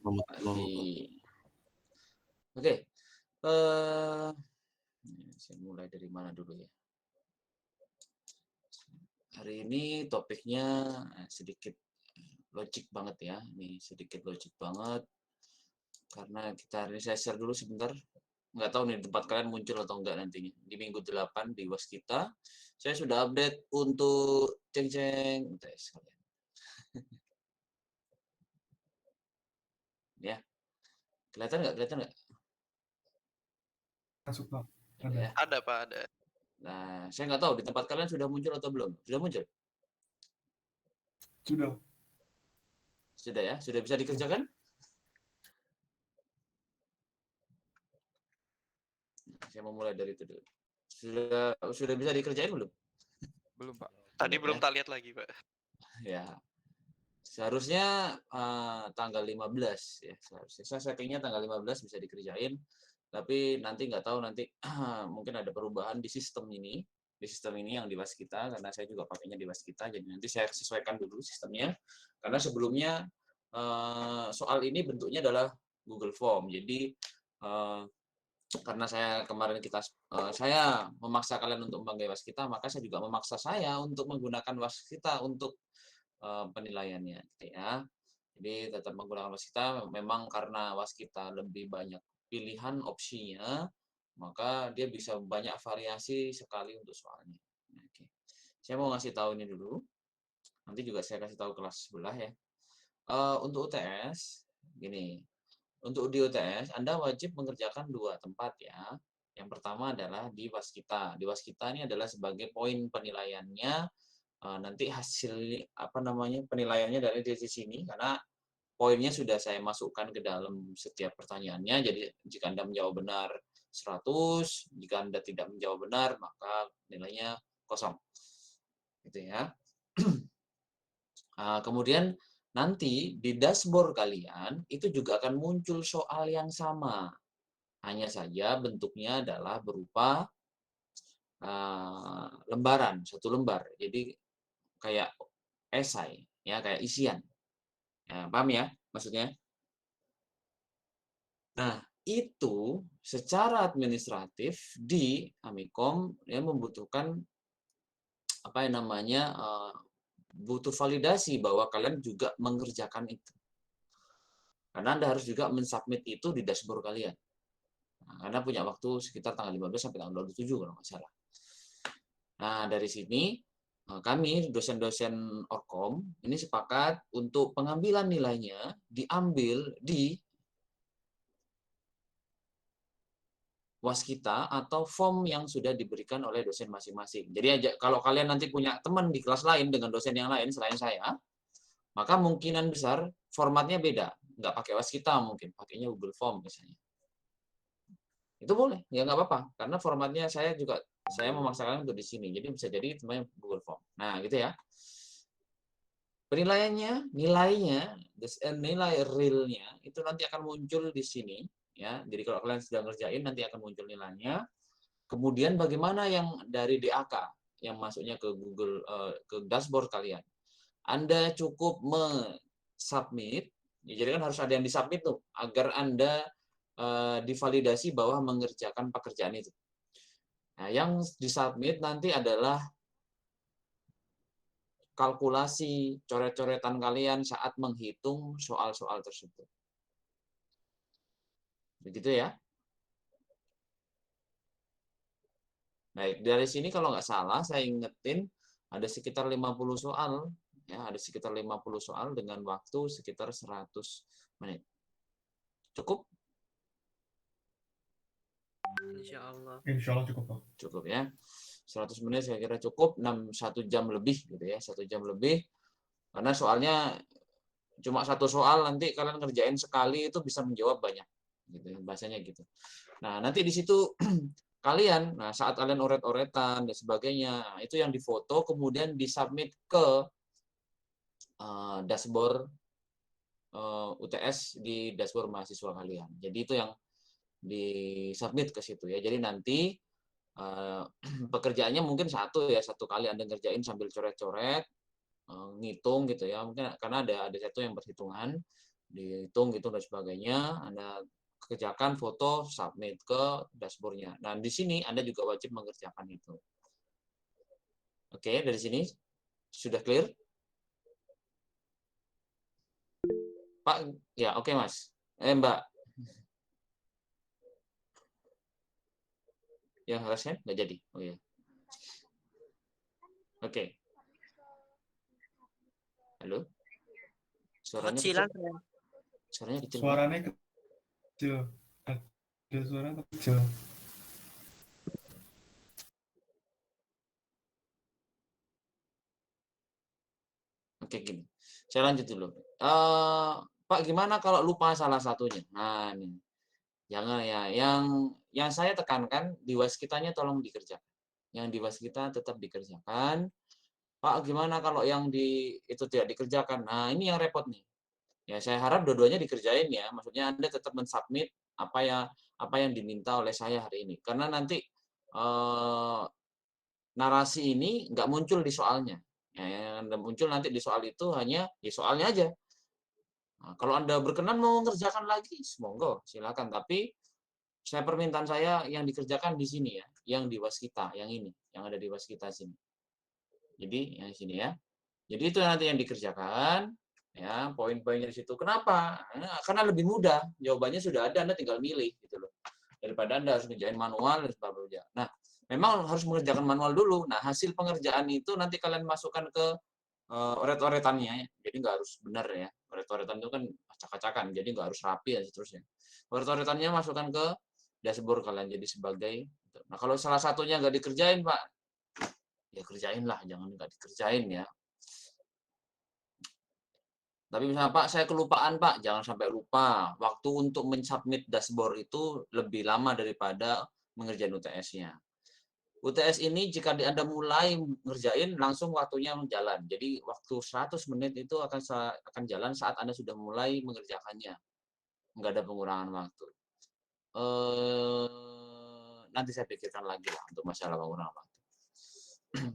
warahmatullahi wabarakatuh. Pagi. Oke, eee, saya mulai dari mana dulu ya? Hari ini topiknya, sedikit logik banget ya, nih sedikit logik banget, karena kita hari ini saya share dulu sebentar, nggak tahu nih di tempat kalian muncul atau enggak nantinya. Di minggu 8 di Waskita, saya sudah update untuk ceng-ceng UTS kalian, ya. Kelihatan nggak? Masuk Pak, Ada ada. ya. Ada Pak, ada. Nah, saya nggak tahu di tempat kalian sudah muncul atau belum? Sudah muncul? Sudah. Sudah ya? Sudah bisa dikerjakan? Saya mau mulai dari itu dulu. Sudah bisa dikerjain belum? Belum Pak. Tadi Belum belum ya? tak lihat lagi Pak. Ya, seharusnya tanggal 15 ya. Seharusnya saya settingnya tanggal 15 bisa dikerjain. Tapi nanti nggak tahu nanti mungkin ada perubahan di sistem ini. Di sistem ini yang di Waskita, karena saya juga pakainya di Waskita. Jadi nanti saya sesuaikan dulu sistemnya. Karena sebelumnya soal ini bentuknya adalah Google Form. Jadi karena saya memaksa kalian untuk memakai Waskita, maka saya juga memaksa saya untuk menggunakan Waskita untuk penilaiannya, gitu ya. Jadi tetap menggunakan Waskita, memang karena Waskita lebih banyak pilihan opsinya, maka dia bisa banyak variasi sekali untuk soalnya. Oke. Saya mau ngasih tahu ini dulu, nanti juga saya kasih tahu kelas sebelah ya. Untuk UTS, gini, untuk di UTS, Anda wajib mengerjakan 2 tempat ya. Yang pertama adalah di Waskita. Di Waskita ini adalah sebagai poin penilaiannya, nanti hasil penilaiannya dari sini karena poinnya sudah saya masukkan ke dalam setiap pertanyaannya. Jadi jika Anda menjawab benar 100, jika Anda tidak menjawab benar maka nilainya kosong. Gitu ya. Kemudian nanti di dashboard kalian itu juga akan muncul soal yang sama. Hanya saja bentuknya adalah berupa lembaran, satu lembar. Jadi kayak esai, ya kayak isian. Ya, paham ya maksudnya? Nah, itu secara administratif di Amikom ya membutuhkan apa yang namanya butuh validasi bahwa kalian juga mengerjakan itu. Karena Anda harus juga mensubmit itu di dashboard kalian. Nah, karena punya waktu sekitar tanggal 15 sampai tanggal 27 kalau nggak salah. Nah, dari sini kami dosen-dosen Orkom ini sepakat untuk pengambilan nilainya diambil di Waskita atau form yang sudah diberikan oleh dosen masing-masing. Jadi kalau kalian nanti punya teman di kelas lain dengan dosen yang lain selain saya, maka kemungkinan besar formatnya beda. Nggak pakai Waskita mungkin, pakainya Google Form misalnya. Itu boleh, ya nggak apa-apa. Karena formatnya saya memaksakan untuk di sini. Jadi bisa jadi temannya Google Form. Nah, gitu ya. Penilaiannya, nilai realnya itu nanti akan muncul di sini. Ya, jadi kalau kalian sudah ngerjain nanti akan muncul nilainya. Kemudian bagaimana yang dari DAK yang masuknya ke Google ke dashboard kalian. Anda cukup submit, ya, jadi kan harus ada yang disubmit tuh agar Anda divalidasi bahwa mengerjakan pekerjaan itu. Nah, yang disubmit nanti adalah kalkulasi coret-coretan kalian saat menghitung soal-soal tersebut. Begitu ya. Baik, dari sini kalau nggak salah saya ingetin ada sekitar 50 soal. Ya, ada sekitar 50 soal dengan waktu sekitar 100 menit. Cukup? Insya Allah. Insya Allah cukup Pak. Cukup ya. 100 menit saya kira cukup, 1 jam lebih gitu ya, 1 jam lebih. Karena soalnya cuma 1 soal nanti kalian ngerjain sekali itu bisa menjawab banyak gitu ya, bahasanya gitu. Nah, nanti di situ kalian, nah saat kalian oret-oretan dan sebagainya, itu yang difoto kemudian disubmit ke dashboard UTS di dashboard mahasiswa kalian. Jadi itu yang disubmit ke situ ya. Jadi nanti pekerjaannya mungkin satu kali Anda ngerjain sambil coret-coret, ngitung gitu ya. Mungkin karena ada satu yang perhitungan. dihitung gitu dan sebagainya. Anda kerjakan foto, submit ke dashboardnya. Nah, di sini Anda juga wajib mengerjakan itu. Oke, dari sini sudah clear? Pak, ya oke Mas. Mbak, yang harusnya nggak jadi. Oh iya. Oke. Halo? Suaranya kecil. Kecilan saya. Suaranya kecil. Suaranya kecil. Ada suara kecil. Oke, gini. Saya lanjut dulu. Pak, gimana kalau lupa salah satunya? Nah, ini. Jangan ya. Yang saya tekankan di waskitanya tolong dikerjakan. Yang di waskita tetap dikerjakan. Pak, gimana kalau yang itu tidak dikerjakan? Nah, ini yang repot nih. Ya, saya harap dua-duanya dikerjain ya. Maksudnya Anda tetap mensubmit apa yang diminta oleh saya hari ini. Karena nanti narasi ini nggak muncul di soalnya. Ya, yang muncul nanti di soal itu hanya ya soalnya aja. Nah, kalau Anda berkenan mau mengerjakan lagi, monggo, silakan. Tapi permintaan saya yang dikerjakan di sini ya, yang di waskita, yang ini, yang ada di waskita sini. Jadi yang sini ya. Jadi itu nanti yang dikerjakan, ya poin-poinnya di situ. Kenapa? Karena lebih mudah. Jawabannya sudah ada, Anda tinggal milih gitu loh. Daripada Anda harus ngerjain manual dan sebagainya. Nah, memang harus mengerjakan manual dulu. Nah, hasil pengerjaan itu nanti kalian masukkan ke oret-oretannya. Jadi nggak harus benar ya. Oret-oretan itu kan acak-acakan, jadi nggak harus rapi dan seterusnya. Oret-oretannya masukkan ke dashboard kalian jadi sebagai. Nah, kalau salah satunya nggak dikerjain, Pak, ya kerjain lah, jangan nggak dikerjain ya. Tapi misalnya, Pak, saya kelupaan, Pak. Jangan sampai lupa. Waktu untuk mensubmit dashboard itu lebih lama daripada mengerjain UTS-nya. UTS ini jika Anda mulai ngerjain, langsung waktunya jalan. Jadi waktu 100 menit itu akan jalan saat Anda sudah mulai mengerjakannya. Nggak ada pengurangan waktu. Nanti saya pikirkan lagi lah untuk masalah pengurangan waktu.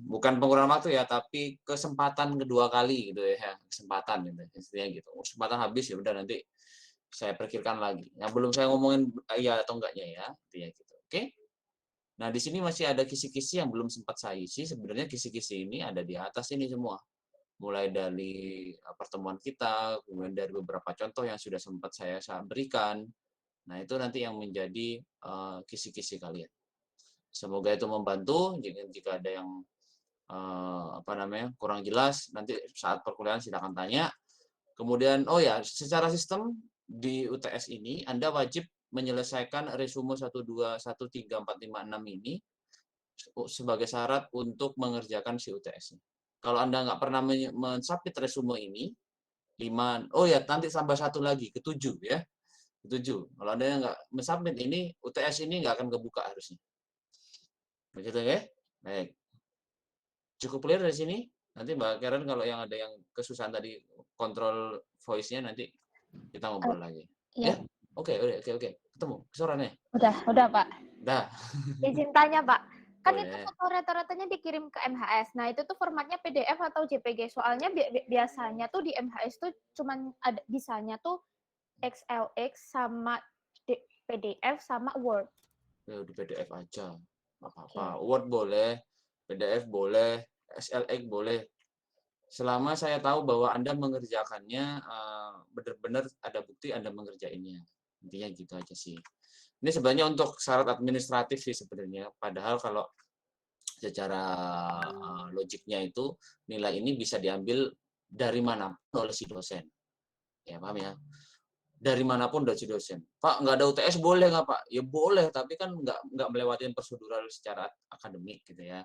Bukan pengurangan waktu ya, tapi kesempatan kedua kali gitu ya, kesempatan gitu, istilahnya gitu. Kesempatan habis ya udah nanti saya pikirkan lagi. Nah, belum saya ngomongin iya atau enggaknya ya, intinya gitu. Oke? Nah, di sini masih ada kisi-kisi yang belum sempat saya isi. Sebenarnya kisi-kisi ini ada di atas ini semua. Mulai dari pertemuan kita, kemudian dari beberapa contoh yang sudah sempat saya berikan. Nah, itu nanti yang menjadi kisi-kisi kalian. Semoga itu membantu. Jika ada yang kurang jelas, nanti saat perkuliahan silakan tanya. Kemudian, oh ya, secara sistem di UTS ini Anda wajib menyelesaikan resume 1, 2, 1, 3, 4, 5, 6 ini sebagai syarat untuk mengerjakan si UTS-nya. Kalau Anda nggak pernah mensubmit resume ini, 5, oh ya, nanti tambah satu lagi, ke-7 ya. Ke-7. Kalau Anda nggak mensubmit ini, UTS ini nggak akan kebuka harusnya. Begitu ya? Baik. Cukup clear dari sini? Nanti Mbak Karen kalau yang ada yang kesusahan tadi kontrol voice-nya nanti kita ngobrol lagi. Iya. Ya? Oke. Ketemu suaranya? Udah Pak. Udah. Izin tanya Pak. Kan itu Boleh. foto rata-ratanya dikirim ke MHS. Nah, itu tuh formatnya PDF atau JPG. Soalnya biasanya tuh di MHS tuh cuman ada bisanya tuh XLX sama PDF sama Word. Ya, di PDF aja. Nggak apa-apa. Word boleh, PDF boleh, SLX boleh. Selama saya tahu bahwa Anda mengerjakannya benar-benar ada bukti Anda mengerjainnya. Intinya gitu aja sih. Ini sebenarnya untuk syarat administratif sih sebenarnya. Padahal kalau secara logiknya itu nilai ini bisa diambil dari manapun oleh si dosen. Ya paham ya? Dari manapun dari si dosen. Pak, nggak ada UTS boleh nggak Pak? Ya boleh, tapi kan nggak melewati prosedural secara akademik gitu ya.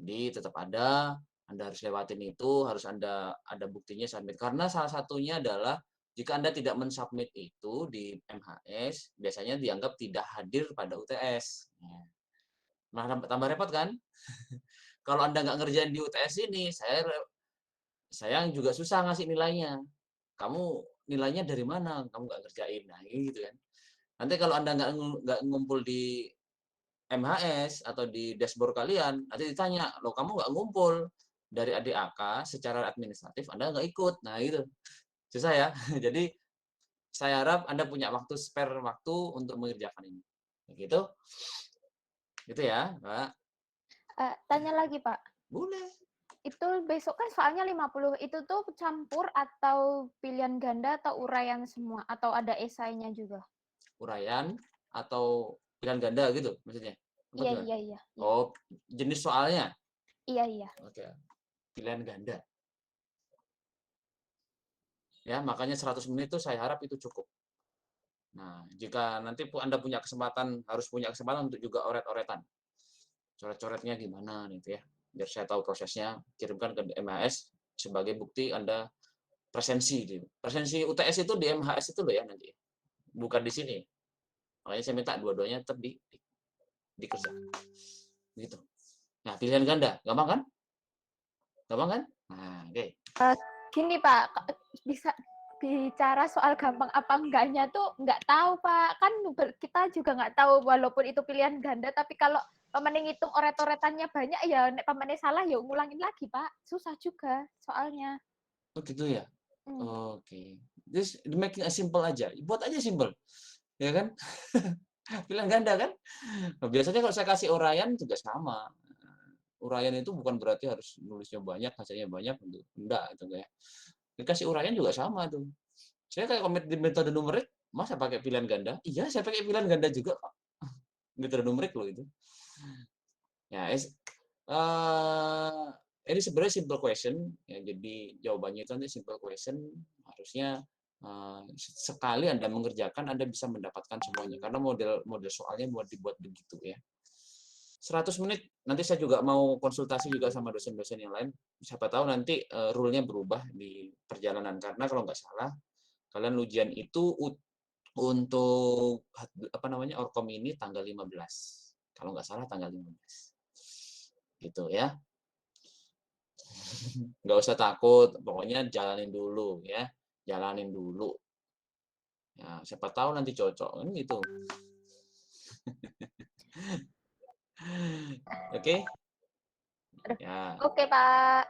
Jadi tetap ada, Anda harus lewatin itu, harus Anda ada buktinya submit. Karena salah satunya adalah jika Anda tidak mensubmit itu di MHS, biasanya dianggap tidak hadir pada UTS. Nah, tambah repot kan? Kalau Anda nggak ngerjain di UTS ini, saya juga susah ngasih nilainya. Kamu nilainya dari mana? Kamu nggak ngerjain. Nah, gitu kan. Nanti kalau Anda nggak ngumpul di MHS atau di dashboard kalian, nanti ditanya, loh kamu nggak ngumpul dari ADAK secara administratif, Anda nggak ikut. Nah, gitu. Susah ya. Jadi saya harap Anda punya waktu spare waktu untuk mengerjakan ini. Gitu. Gitu ya, Pak. Tanya lagi, Pak. Boleh. Itu besok kan soalnya 50. Itu tuh campur atau pilihan ganda atau uraian semua? Atau ada esainya juga? Uraian atau pilihan ganda gitu maksudnya? Apa Iya, gimana? iya, iya. Iya, Oh, jenis soalnya. iya. Iya. Oke. Pilihan ganda. Ya, makanya 100 menit itu saya harap itu cukup. Nah, jika nanti Anda punya kesempatan, harus punya kesempatan untuk juga oret-oretan. Coret-coretnya gimana gitu ya. Biar saya tahu prosesnya, kirimkan ke MHS sebagai bukti Anda presensi. Presensi UTS itu di MHS itu loh ya nanti. Bukan di sini. Makanya saya minta dua-duanya tetap dikerjakan. Gitu. Nah, pilihan ganda, gampang kan? Gampang kan? Nah, oke. Gini, Pak, bisa bicara soal gampang apa enggaknya tuh nggak tahu, Pak. Kan kita juga nggak tahu walaupun itu pilihan ganda, tapi kalau pemain ngitung oret-oretannya banyak ya nek pemain salah ya ngulangin lagi, Pak. Susah juga soalnya. Oh gitu ya. Hmm. Oke. Just making a simple aja. Buat aja simple. Ya kan? Pilihan ganda kan? Nah, biasanya kalau saya kasih uraian juga sama. Uraian itu bukan berarti harus nulisnya banyak, hasilnya banyak, enggak itu ya. Dikasih uraian juga sama tuh. Saya kayak komit di metode numerik, masa pakai pilihan ganda? Iya, saya pakai pilihan ganda juga kok. Metode numerik loh itu. Ya, ini sebenarnya simple question, ya, jadi jawabannya itu nanti simple question. Harusnya sekali Anda mengerjakan, Anda bisa mendapatkan semuanya, karena model soalnya mau dibuat begitu ya. 100 menit, nanti saya juga mau konsultasi juga sama dosen-dosen yang lain. Siapa tahu nanti rule-nya berubah di perjalanan, karena kalau nggak salah, kalian ujian itu untuk apa namanya Orkom ini tanggal 15. Kalau nggak salah tanggal 15. Gitu ya. Nggak usah takut, pokoknya jalanin dulu ya. Jalanin dulu. Ya, siapa tahu nanti cocok kan gitu. Oke? Ya. Oke, Pak.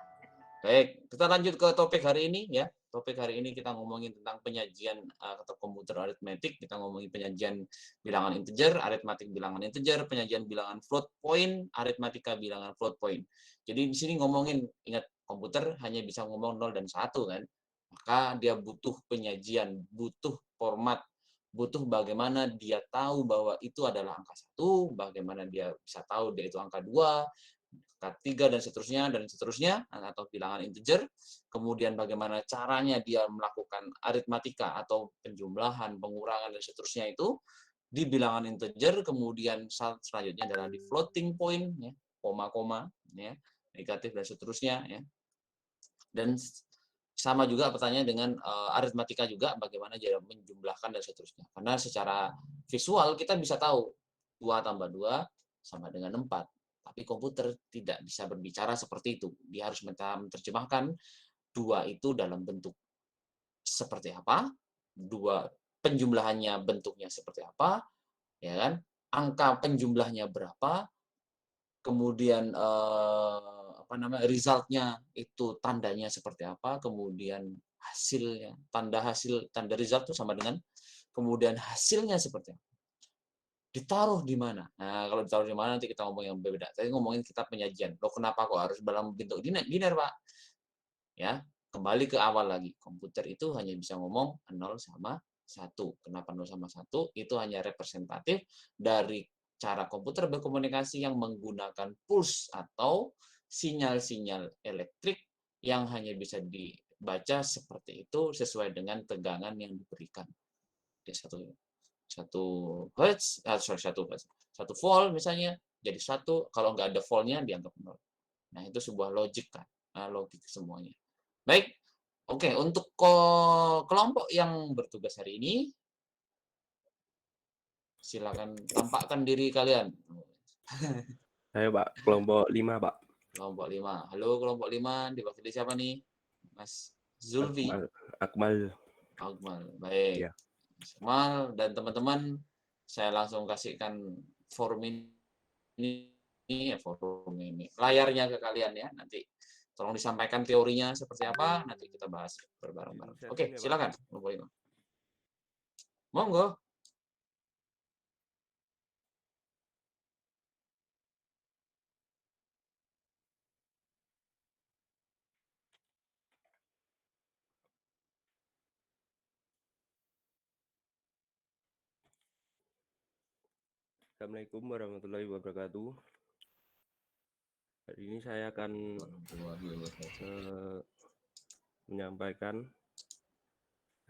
Baik, kita lanjut ke topik hari ini ya. Topik hari ini kita ngomongin tentang penyajian atau komputer aritmetik. Kita ngomongin penyajian bilangan integer, aritmatik bilangan integer, penyajian bilangan float point, aritmatika bilangan float point. Jadi di sini ngomongin, ingat komputer hanya bisa ngomong 0 dan 1 kan. Maka dia butuh penyajian, butuh format, butuh bagaimana dia tahu bahwa itu adalah angka 1, bagaimana dia bisa tahu dia itu angka 2, angka 3 dan seterusnya atau bilangan integer, kemudian bagaimana caranya dia melakukan aritmatika atau penjumlahan, pengurangan dan seterusnya itu di bilangan integer, kemudian selanjutnya adalah di floating point ya, koma-koma ya, negatif dan seterusnya ya. Dan sama juga pertanyaan dengan aritmatika juga bagaimana dia menjumlahkan dan seterusnya. Karena secara visual kita bisa tahu 2 tambah 2 sama dengan 4. Tapi komputer tidak bisa berbicara seperti itu. Dia harus menerjemahkan 2 itu dalam bentuk seperti apa, 2 penjumlahannya bentuknya seperti apa, ya kan? Angka penjumlahnya berapa, kemudian apa namanya resultnya itu tandanya seperti apa, kemudian hasilnya, tanda result itu sama dengan kemudian hasilnya seperti apa. Ditaruh di mana? Nah, kalau ditaruh di mana nanti kita ngomong yang berbeda. Tadi ngomongin kita penyajian. Loh, kenapa kok harus dalam bentuk biner, Pak? Ya, kembali ke awal lagi. Komputer itu hanya bisa ngomong 0 sama 1. Kenapa 0 sama 1? Itu hanya representatif dari cara komputer berkomunikasi yang menggunakan pulse atau sinyal-sinyal elektrik yang hanya bisa dibaca seperti itu sesuai dengan tegangan yang diberikan. Di satu hertz, satu volt misalnya jadi 1, kalau nggak ada voltnya dianggap 0. Nah, itu sebuah logik kan, logik semuanya. Baik, oke, untuk kelompok yang bertugas hari ini, silakan tampakkan diri kalian. Ayo Pak, kelompok 5 Pak. Kelompok 5. Halo kelompok 5, diwakili siapa nih? Mas Zulfi. Akmal. Akmal, baik. Ya. Akmal dan teman-teman, saya langsung kasihkan forum ini, layarnya ke kalian ya. Nanti tolong disampaikan teorinya seperti apa, nanti kita bahas bareng-bareng. Oke, silakan kelompok 5. Monggo. Assalamualaikum warahmatullahi wabarakatuh. Hari ini saya akan menyampaikan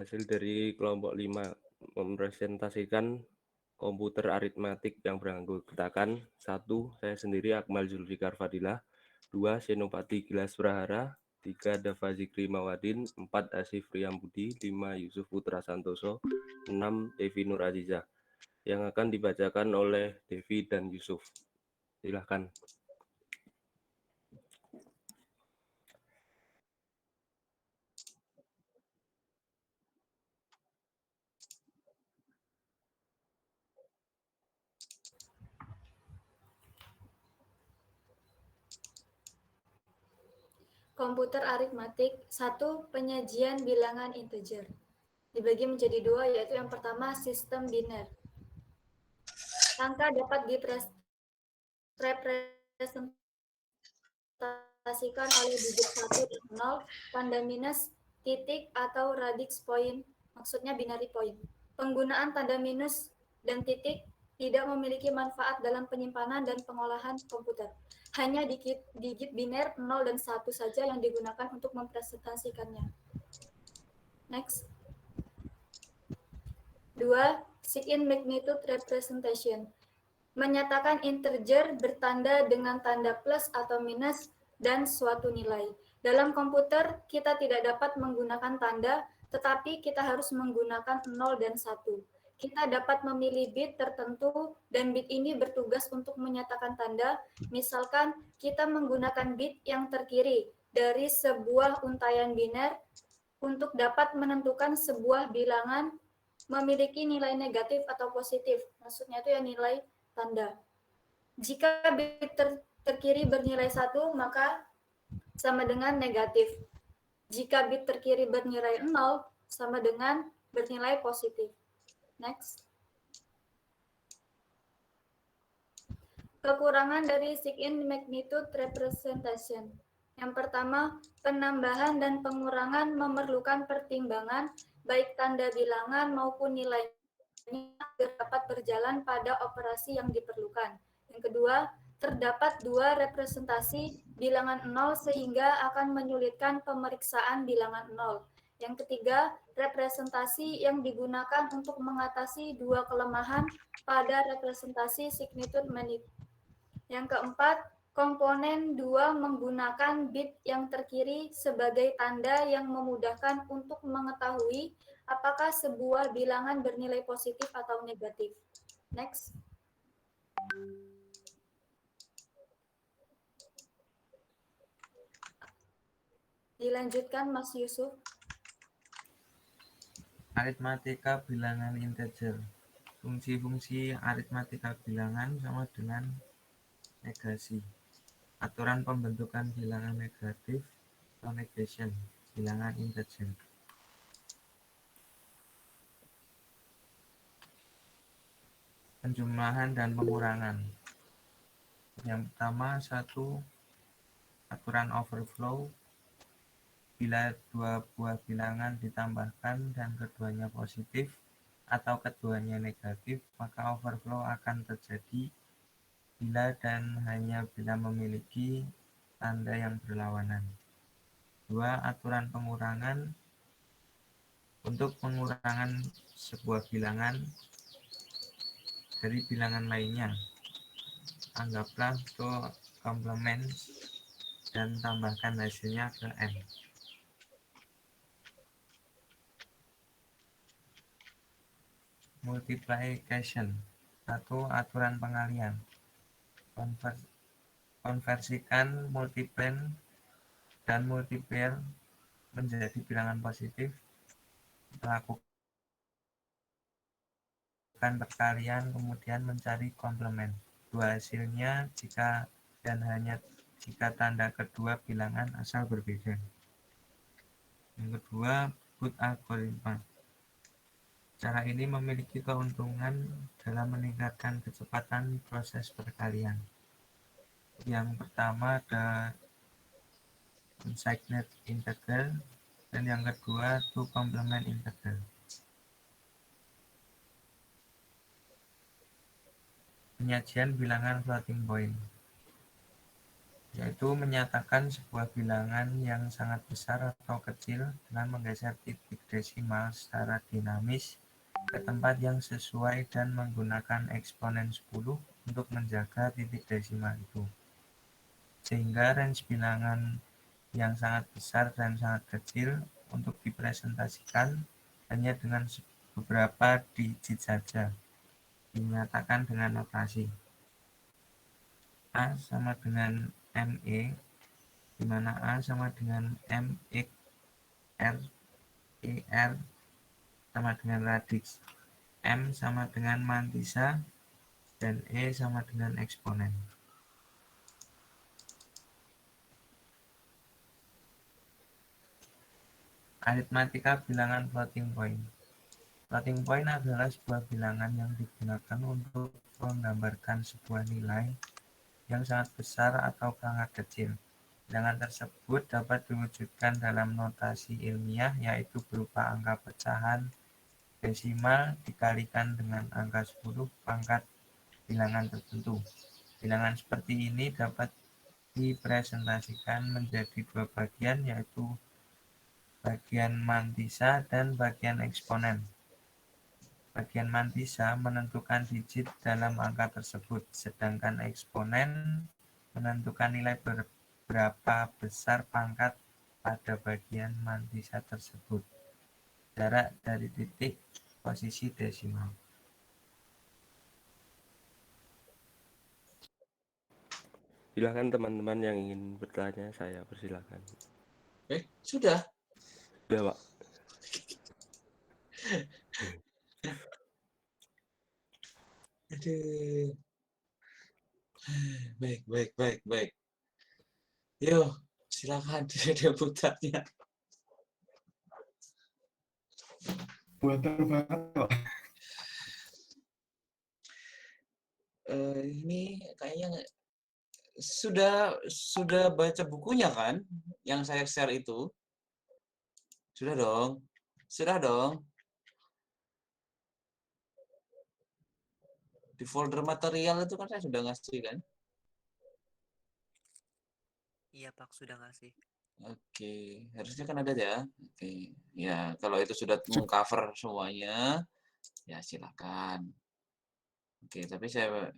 hasil dari kelompok 5, mempresentasikan komputer aritmatik yang beranggotakan 1. Saya sendiri Akmal Zulfikar Fadilah, 2. Senopati Gilas Prahara, 3. Dava Zikri Mawadin, 4. Asif Priyambudi, 5. Yusuf Putra Santoso, 6. Devi Nur Azizah, yang akan dibacakan oleh Devi dan Yusuf. Silahkan. Komputer aritmatik. 1. Penyajian bilangan integer. Dibagi menjadi 2, yaitu yang pertama sistem biner. Angka dapat direpresentasikan oleh digit 1 dan 0, tanda minus, titik, atau radix point, maksudnya binary point. Penggunaan tanda minus dan titik tidak memiliki manfaat dalam penyimpanan dan pengolahan komputer. Hanya digit biner 0 dan 1 saja yang digunakan untuk mempresentasikannya. Next. 2. Sign magnitude representation. Menyatakan integer bertanda dengan tanda plus atau minus dan suatu nilai. Dalam komputer, kita tidak dapat menggunakan tanda, tetapi kita harus menggunakan 0 dan 1. Kita dapat memilih bit tertentu, dan bit ini bertugas untuk menyatakan tanda. Misalkan, kita menggunakan bit yang terkiri dari sebuah untaian biner untuk dapat menentukan sebuah bilangan memiliki nilai negatif atau positif. Maksudnya itu ya nilai tanda. Jika bit terkiri bernilai 1, maka sama dengan negatif. Jika bit terkiri bernilai 0, sama dengan bernilai positif. Next. Kekurangan dari sign magnitude representation. Yang pertama, penambahan dan pengurangan memerlukan pertimbangan, baik tanda bilangan maupun nilainya dapat berjalan pada operasi yang diperlukan. Yang kedua, terdapat 2 representasi bilangan 0 sehingga akan menyulitkan pemeriksaan bilangan 0. Yang ketiga, representasi yang digunakan untuk mengatasi 2 kelemahan pada representasi signitud magnitude. Yang keempat, komponen 2 menggunakan bit yang terkiri sebagai tanda yang memudahkan untuk mengetahui apakah sebuah bilangan bernilai positif atau negatif. Next. Dilanjutkan Mas Yusuf. Aritmatika bilangan integer. Fungsi-fungsi aritmatika bilangan sama dengan negasi. Aturan pembentukan bilangan negatif atau negation, bilangan integer. Penjumlahan dan pengurangan. Yang pertama, 1. Aturan overflow. Bila 2 buah bilangan ditambahkan dan keduanya positif atau keduanya negatif, maka overflow akan terjadi bila dan hanya bila memiliki tanda yang berlawanan. 2. Aturan pengurangan. Untuk pengurangan sebuah bilangan dari bilangan lainnya, anggaplah itu komplement dan tambahkan hasilnya ke n. Multiplication. 1. Aturan pengalian. Konversikan multiplen dan multiplier menjadi bilangan positif. Lakukan perkalian, kemudian mencari komplement. 2 hasilnya jika dan hanya jika tanda kedua bilangan asal berbeda. Yang kedua, Booth algoritma. Cara ini memiliki keuntungan dalam meningkatkan kecepatan proses perkalian. Yang pertama ada consigned integral dan yang kedua two complement integral. Penyajian bilangan floating point yaitu menyatakan sebuah bilangan yang sangat besar atau kecil dengan menggeser titik desimal secara dinamis ke tempat yang sesuai dan menggunakan eksponen 10 untuk menjaga titik desimal itu. Sehingga range bilangan yang sangat besar dan sangat kecil untuk dipresentasikan hanya dengan beberapa digit saja, dinyatakan dengan notasi A sama dengan ME, di mana A sama dengan MX, R, ER sama dengan radix, M sama dengan mantisa, dan E sama dengan eksponen. Aritmatika bilangan floating point. Floating point adalah sebuah bilangan yang digunakan untuk menggambarkan sebuah nilai yang sangat besar atau sangat kecil. Bilangan tersebut dapat diwujudkan dalam notasi ilmiah, yaitu berupa angka pecahan desimal dikalikan dengan angka 10 pangkat bilangan tertentu. Bilangan seperti ini dapat dipresentasikan menjadi dua bagian, yaitu bagian mantisa dan bagian eksponen. Bagian mantisa menentukan digit dalam angka tersebut, sedangkan eksponen menentukan nilai berapa besar pangkat pada bagian mantisa tersebut, jarak dari titik posisi desimal. Silakan teman-teman yang ingin bertanya, saya persilakan. Sudah. Sudah, Pak. Aduh. Baik. Yuk, silakan dia putarnya. Buatan banget kok. Ini kayaknya sudah baca bukunya kan, yang saya share itu? Sudah dong. Di folder material itu kan saya sudah ngasih kan? Iya Pak, sudah ngasih. Oke, harusnya kan ada ya. Oke, ya kalau itu sudah mengcover semuanya, ya silakan. Oke, tapi saya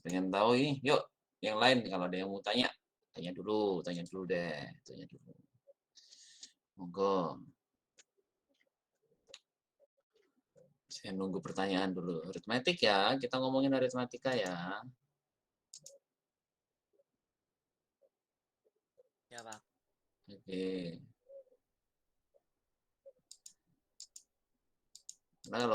pengen tahu ini. Yuk, yang lain kalau ada yang mau tanya dulu deh. Monggo. Saya nunggu pertanyaan dulu. Aritmatik ya, kita ngomongin aritmatika ya. Ya Pak. Oke. Nah,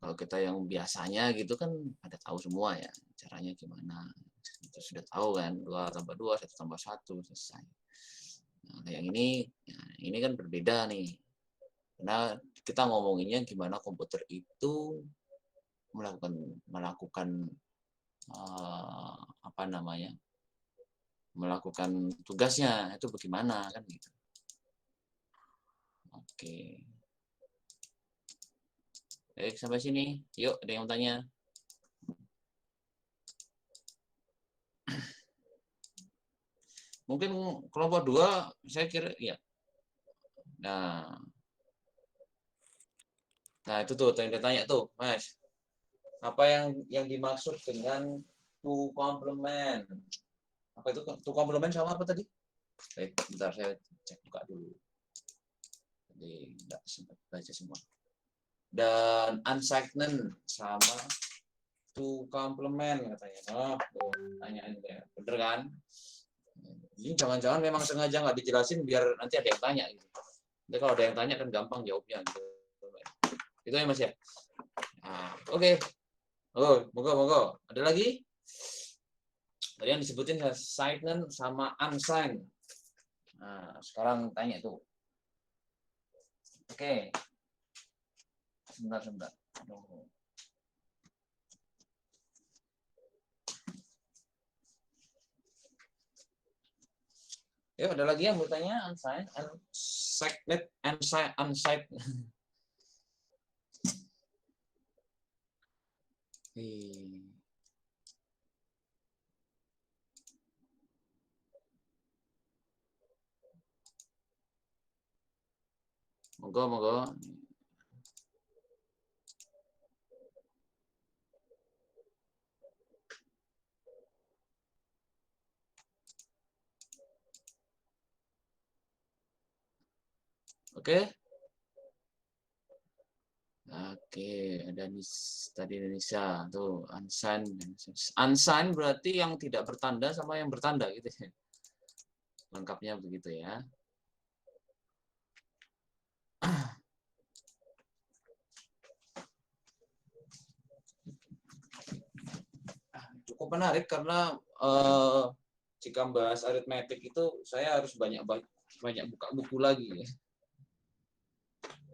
kalau kita yang biasanya gitu kan pada tahu semua ya caranya gimana. Itu sudah tahu kan, 2 tambah 2, 1 tambah 1, selesai. Nah, yang ini kan berbeda nih. Karena kita ngomonginnya gimana komputer itu melakukan melakukan tugasnya itu bagaimana kan gitu. Oke. Baik, sampai sini. Yuk, ada yang tanya? Mungkin kelompok 2 saya kira ya. Nah itu tuh yang ditanya tuh, Mas. Apa yang dimaksud dengan to complement? Apa itu to complement sama apa tadi? Baik, bentar saya cek buka dulu. Jadi enggak sempat baca semua. Dan unsigned sama to complement katanya. Tanyaan ya. Bener kan? Ini jangan-jangan memang sengaja nggak dijelasin biar nanti ada yang tanya gitu. Jadi kalau ada yang tanya kan gampang jawabnya gitu. Itu ya Mas ya. Nah, oke. Monggo. Ada lagi? Tadi yang disebutin signed sama unsigned. Nah, sekarang tanya tuh. Oke. Sebentar. Aduh. Yuk, ada lagi yang bertanya? Unsigned, unsigned. Moga. Oke. Oke, ada tadi Indonesia tuh unsigned. Unsigned berarti yang tidak bertanda sama yang bertanda gitu ya. Lengkapnya begitu ya. Cukup menarik karena jika bahas aritmetik itu saya harus banyak buka buku lagi ya.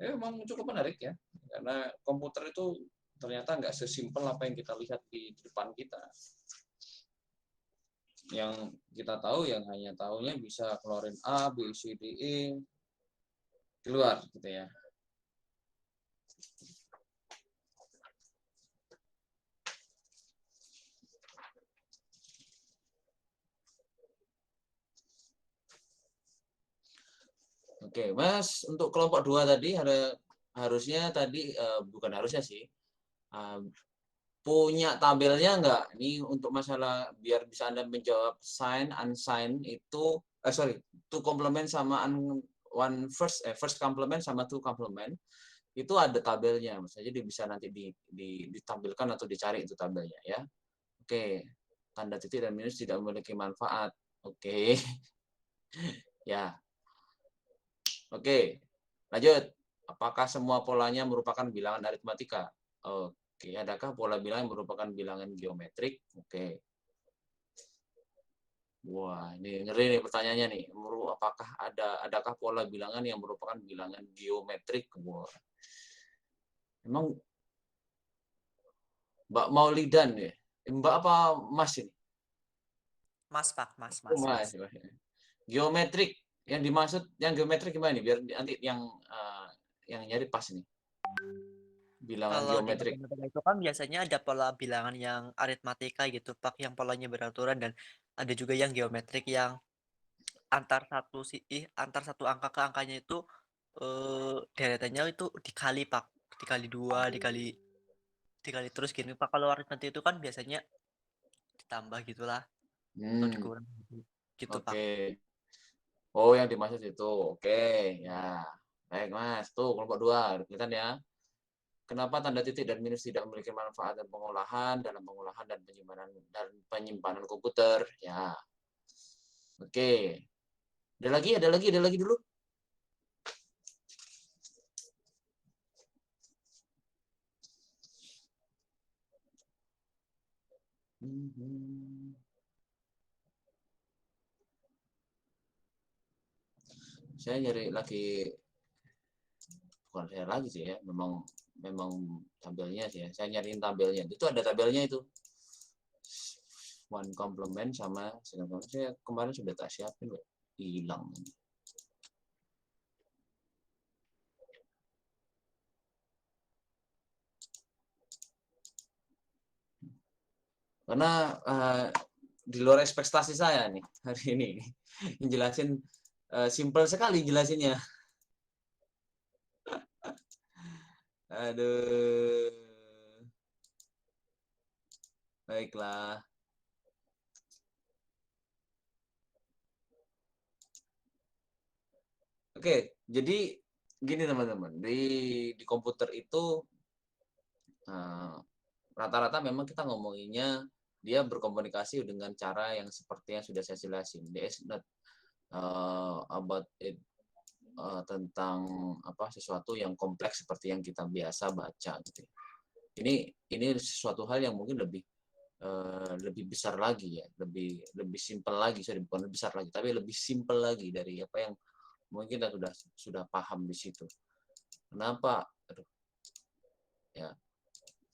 Emang cukup menarik ya, karena komputer itu ternyata nggak sesimpel apa yang kita lihat di depan kita. Yang kita tahu yang hanya tahunya bisa keluarin A, B, C, D, E, keluar gitu ya. Oke, Mas, untuk kelompok 2 tadi harusnya tadi bukan harusnya sih. Punya tabelnya enggak? Ini untuk masalah biar bisa Anda menjawab sign, unsigned itu two complement sama first complement sama two complement itu ada tabelnya. Maksudnya jadi bisa nanti ditampilkan atau dicari itu tabelnya ya. Oke. Tanda titik dan minus tidak memiliki manfaat. Oke. Ya. Oke, lanjut. Apakah semua polanya merupakan bilangan aritmatika? Oke, adakah pola bilangan yang merupakan bilangan geometrik? Oke. Wah, ini ngeri nih pertanyaannya nih. Apakah adakah pola bilangan yang merupakan bilangan geometrik? Wah. Emang Mbak Maulidan ya? Mbak apa Mas ini? Mas, Pak. Mas. Mas. Geometrik. Yang dimaksud yang geometrik gimana nih? Biar nanti yang nyari pas nih. Bilangan Kalau di geometrik. matematika itu kan biasanya ada pola bilangan yang aritmatika gitu, Pak, yang polanya beraturan, dan ada juga yang geometrik yang antar satu angka ke angkanya itu deretannya itu dikali, Pak. Dikali 2, dikali terus gini, Pak. Kalau aritmatika itu kan biasanya ditambah gitulah atau dikurang gitu, Pak. Oke. Oh, yang dimaksud itu. Oke, ya. Baik, Mas. Tuh, kelompok 2. Kelihatan ya. Kenapa tanda titik dan minus tidak memiliki manfaat dalam pengolahan dan penyimpanan komputer? Ya. Oke. Ada lagi dulu. Saya nyari lagi, bukan saya lagi sih ya, memang tabelnya sih ya. Saya nyariin tabelnya. Itu ada tabelnya itu. One complement sama second complement. Saya kemarin sudah tak siapin, hilang. Karena di luar ekspektasi saya nih hari ini. Jelasin simpel sekali jelasinnya. Aduh. Baiklah. Oke, jadi gini teman-teman, di komputer itu rata-rata memang kita ngomonginnya dia berkomunikasi dengan cara yang seperti yang sudah saya jelasin. Dia is not about it, tentang sesuatu yang kompleks seperti yang kita biasa baca gitu. Ini sesuatu hal yang mungkin lebih besar lagi ya, lebih simpel lagi, bukan lebih besar lagi, tapi lebih simpel lagi dari apa yang mungkin kita sudah paham di situ. Kenapa? Aduh, ya,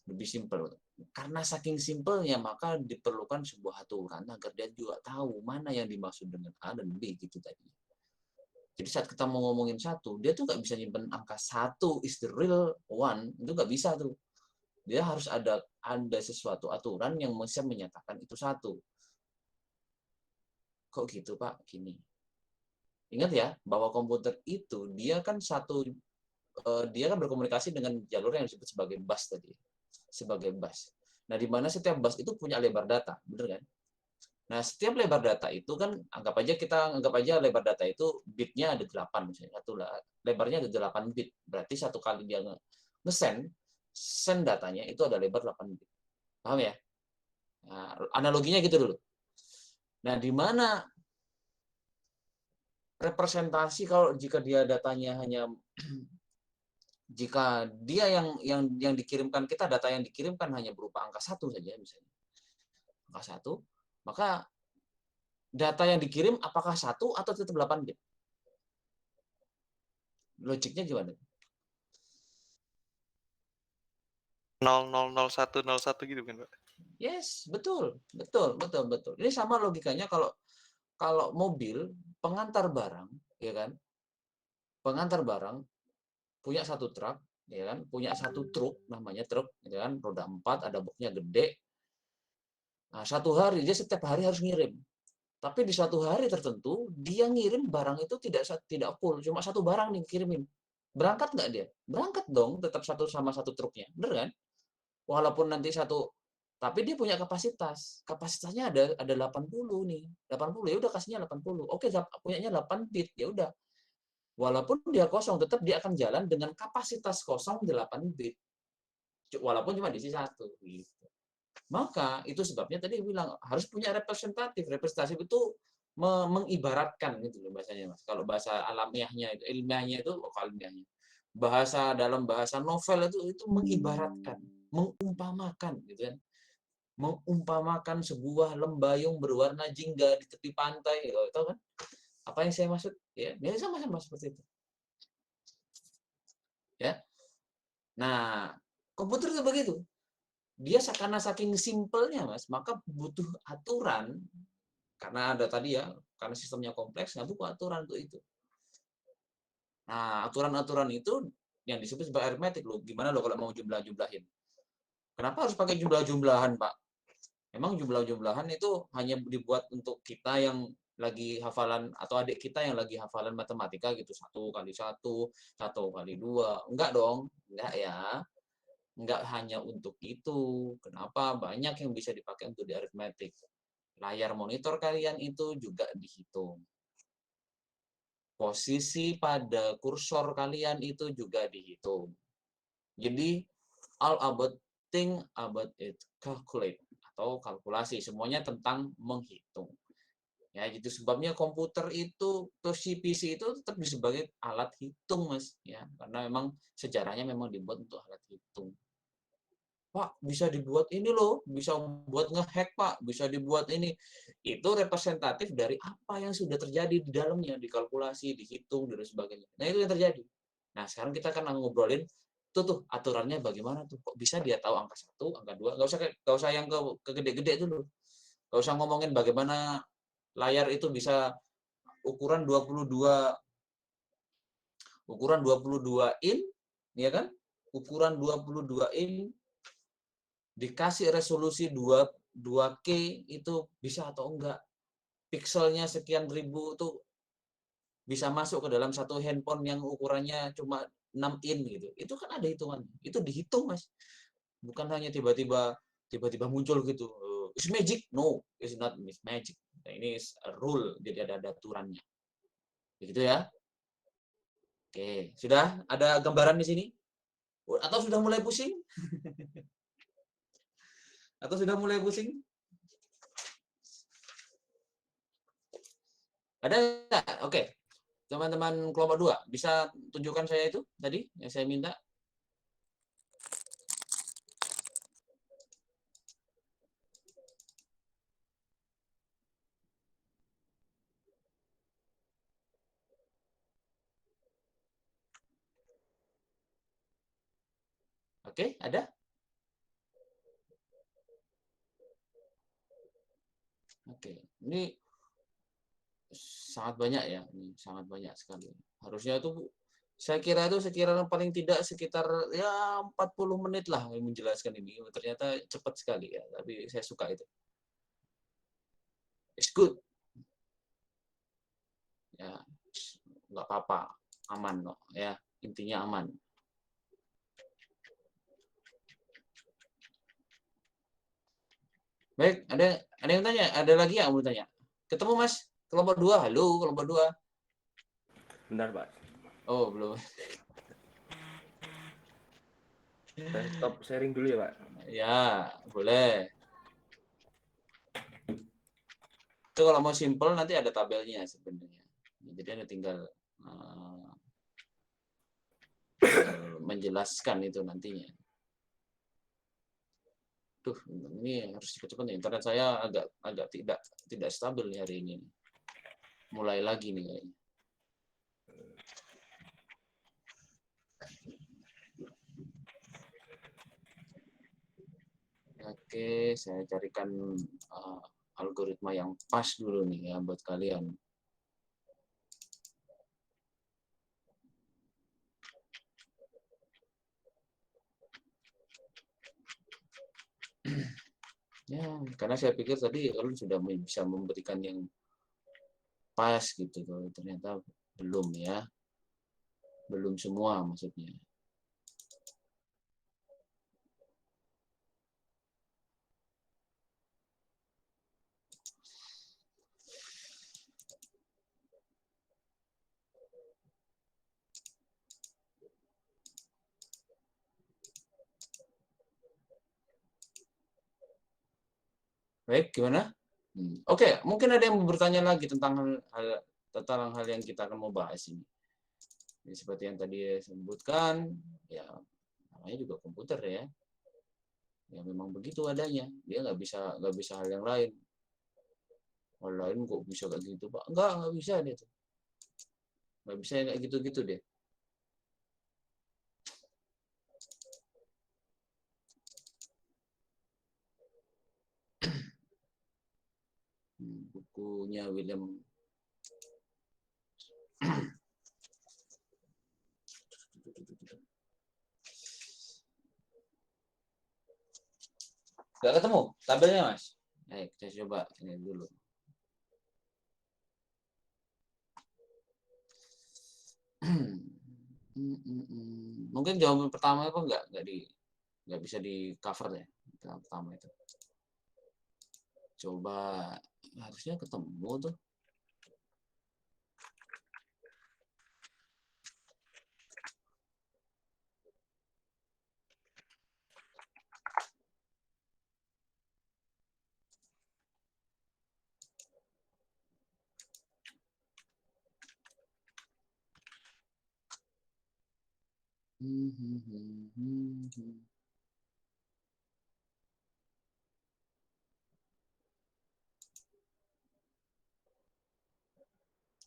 lebih simpel. Karena saking simpelnya, maka diperlukan sebuah aturan agar dia juga tahu mana yang dimaksud dengan A dan B gitu tadi. Jadi saat kita mau ngomongin satu, dia tuh nggak bisa nyimpen angka satu is the real one, itu nggak bisa tuh. Dia harus ada sesuatu aturan yang bisa menyatakan itu satu. Kok gitu Pak? Gini. Ingat ya, bahwa komputer itu dia kan dia kan berkomunikasi dengan jalur yang disebut sebagai bus tadi. Sebagai bus. Nah, di mana setiap bus itu punya lebar data, bener kan? Nah, setiap lebar data itu kan anggap aja lebar data itu bitnya ada 8 misalnya. Lebarnya ada 8 bit. Berarti satu kali dia send datanya itu ada lebar 8 bit. Paham ya? Nah, analoginya gitu dulu. Nah, di mana representasi kalau jika dia datanya hanya jika dia yang dikirimkan kita, data yang dikirimkan hanya berupa angka 1 saja misalnya. Angka 1, maka data yang dikirim apakah 1 atau tetap 8 bit? Logiknya gimana? 000101 gitu kan, Pak? Yes, betul. Ini sama logikanya kalau mobil pengantar barang, ya kan? Pengantar barang punya satu truk, ya kan? Punya satu truk, namanya truk, ya kan? Roda 4, ada boxnya gede. Nah, satu hari dia setiap hari harus ngirim. Tapi di suatu hari tertentu dia ngirim barang itu tidak full, cuma satu barang nih kirimin. Berangkat nggak dia? Berangkat dong, tetap satu truknya, bener kan? Walaupun nanti tapi dia punya kapasitas. Kapasitasnya ada 80 nih. 80 ya udah kasihnya 80. Oke, punyanya 8 bit, ya udah. Walaupun dia kosong, tetap dia akan jalan dengan kapasitas kosong 8 bit. Walaupun cuma diisi 1 gitu. Maka itu sebabnya tadi bilang harus punya representatif. Representatif itu mengibaratkan gitu loh bahasanya, Mas. Kalau bahasa alamiahnya itu, ilmiahnya itu ilmiahnya. Dalam bahasa novel itu mengibaratkan, mengumpamakan gitu kan. Mengumpamakan sebuah lembayung berwarna jingga di tepi pantai, gitu. Tahu kan? Apa yang saya maksud? Ya, sama-sama seperti itu. Ya. Nah, komputer itu begitu. Dia karena saking simpelnya, Mas, maka butuh aturan karena ada tadi ya, karena sistemnya kompleks, nah butuh aturan untuk itu. Nah, aturan-aturan itu yang disebut sebagai aritmetik loh. Gimana loh kalau mau jumlah-jumlahin? Kenapa harus pakai jumlah-jumlahan, Pak? Memang jumlah-jumlahan itu hanya dibuat untuk kita yang lagi hafalan atau adik kita yang lagi hafalan matematika gitu, 1 kali 1, 1 kali 2. Enggak dong, enggak ya. Enggak hanya untuk itu. Kenapa? Banyak yang bisa dipakai untuk di aritmetik. Layar monitor kalian itu juga dihitung. Posisi pada kursor kalian itu juga dihitung. Jadi, all about think about it, calculate atau kalkulasi, semuanya tentang menghitung. Ya, itu sebabnya komputer itu PC itu tetap sebagai alat hitung, Mas, ya. Karena memang sejarahnya memang dibuat untuk alat hitung. Pak, bisa dibuat ini loh, bisa buat ngehack, Pak, bisa dibuat ini. Itu representatif dari apa yang sudah terjadi di dalamnya, dikalkulasi, dihitung, dan sebagainya. Nah, itu yang terjadi. Nah, sekarang kita akan ngobrolin tuh aturannya bagaimana tuh. Kok bisa dia tahu angka 1, angka 2? Nggak usah yang ke gede-gede dulu. Nggak usah ngomongin bagaimana layar itu bisa ukuran 22 in, ya kan? Ukuran 22 in dikasih resolusi 2K itu bisa atau enggak? Pikselnya sekian ribu tuh bisa masuk ke dalam satu handphone yang ukurannya cuma 6 in gitu. Itu kan ada hitungan. Itu dihitung, Mas. Bukan hanya tiba-tiba muncul gitu. It's magic. No, it's not magic. Nah, ini is a rule, jadi ada aturannya. Begitu ya. Oke, sudah ada gambaran di sini? Atau sudah mulai pusing? Atau sudah mulai pusing? Ada nggak? Oke. Teman-teman kelompok 2, bisa tunjukkan saya itu tadi yang saya minta? Oke, ada? Oke, ini sangat banyak ya, ini sangat banyak sekali. Harusnya itu saya kira itu sekiranya paling tidak sekitar ya 40 menit lah menjelaskan ini. Ternyata cepat sekali ya, tapi saya suka itu. It's good. Ya, nggak apa-apa, aman kok ya, intinya aman. Baik, ada yang tanya? Ada lagi yang mau tanya? Ketemu Mas? Kelompok 2, halo kelompok 2. Bentar, Pak. Oh, belum. Saya stop sharing dulu ya, Pak. Ya, boleh. Itu kalau mau simple nanti ada tabelnya sebenarnya. Jadi Anda tinggal menjelaskan itu nantinya. Tuh, ini harus cepat-cepat nih. Internet saya agak tidak stabil nih hari ini. Mulai lagi nih kayaknya. Oke, saya carikan algoritma yang pas dulu nih ya buat kalian. Ya, karena saya pikir tadi kalian sudah bisa memberikan yang pas gitu, ternyata belum ya, belum semua maksudnya. Baik, gimana? Oke, mungkin ada yang mau bertanya lagi tentang hal yang kita akan mau bahas ini. Jadi, seperti yang tadi saya sebutkan, ya namanya juga komputer ya. Ya memang begitu adanya. Dia nggak bisa hal yang lain. Hal lain kok bisa kayak gitu, Pak? Nggak bisa dia tuh. Nggak bisa kayak gitu-gitu deh. Bukunya William nggak ketemu tabelnya, Mas. Baik, saya coba ini dulu. Mungkin jawaban pertama itu nggak bisa di cover ya, jawaban pertama itu. Coba harusnya ketemu tuh.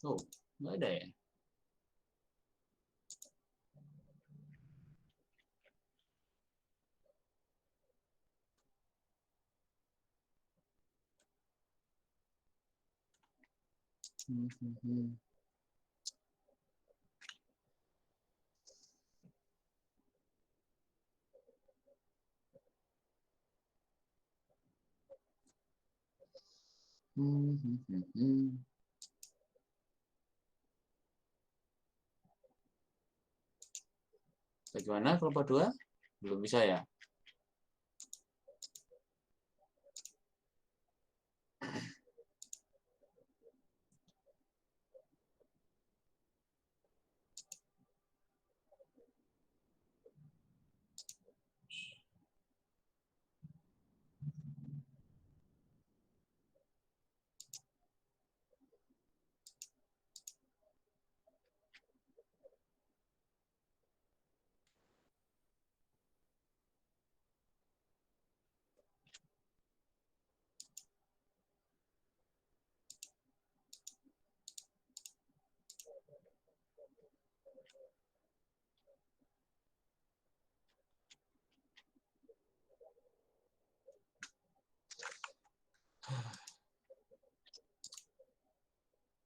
Oh, nggak ada ya. Bagaimana kelompok 2? Belum bisa ya?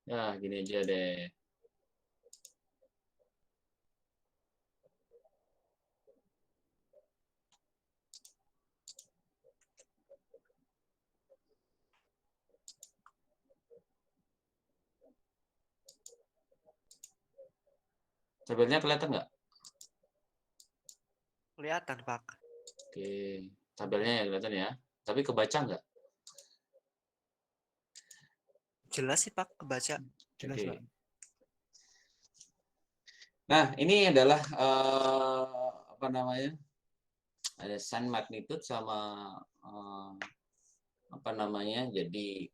Ya, gini aja deh. Tabelnya kelihatan nggak? Kelihatan, Pak. Oke, tabelnya ya kelihatan ya. Tapi kebaca nggak? Jelas sih, Pak, kebaca. Jelas, Oke. Pak. Nah, ini adalah apa namanya? Ada sun magnitude sama apa namanya? Jadi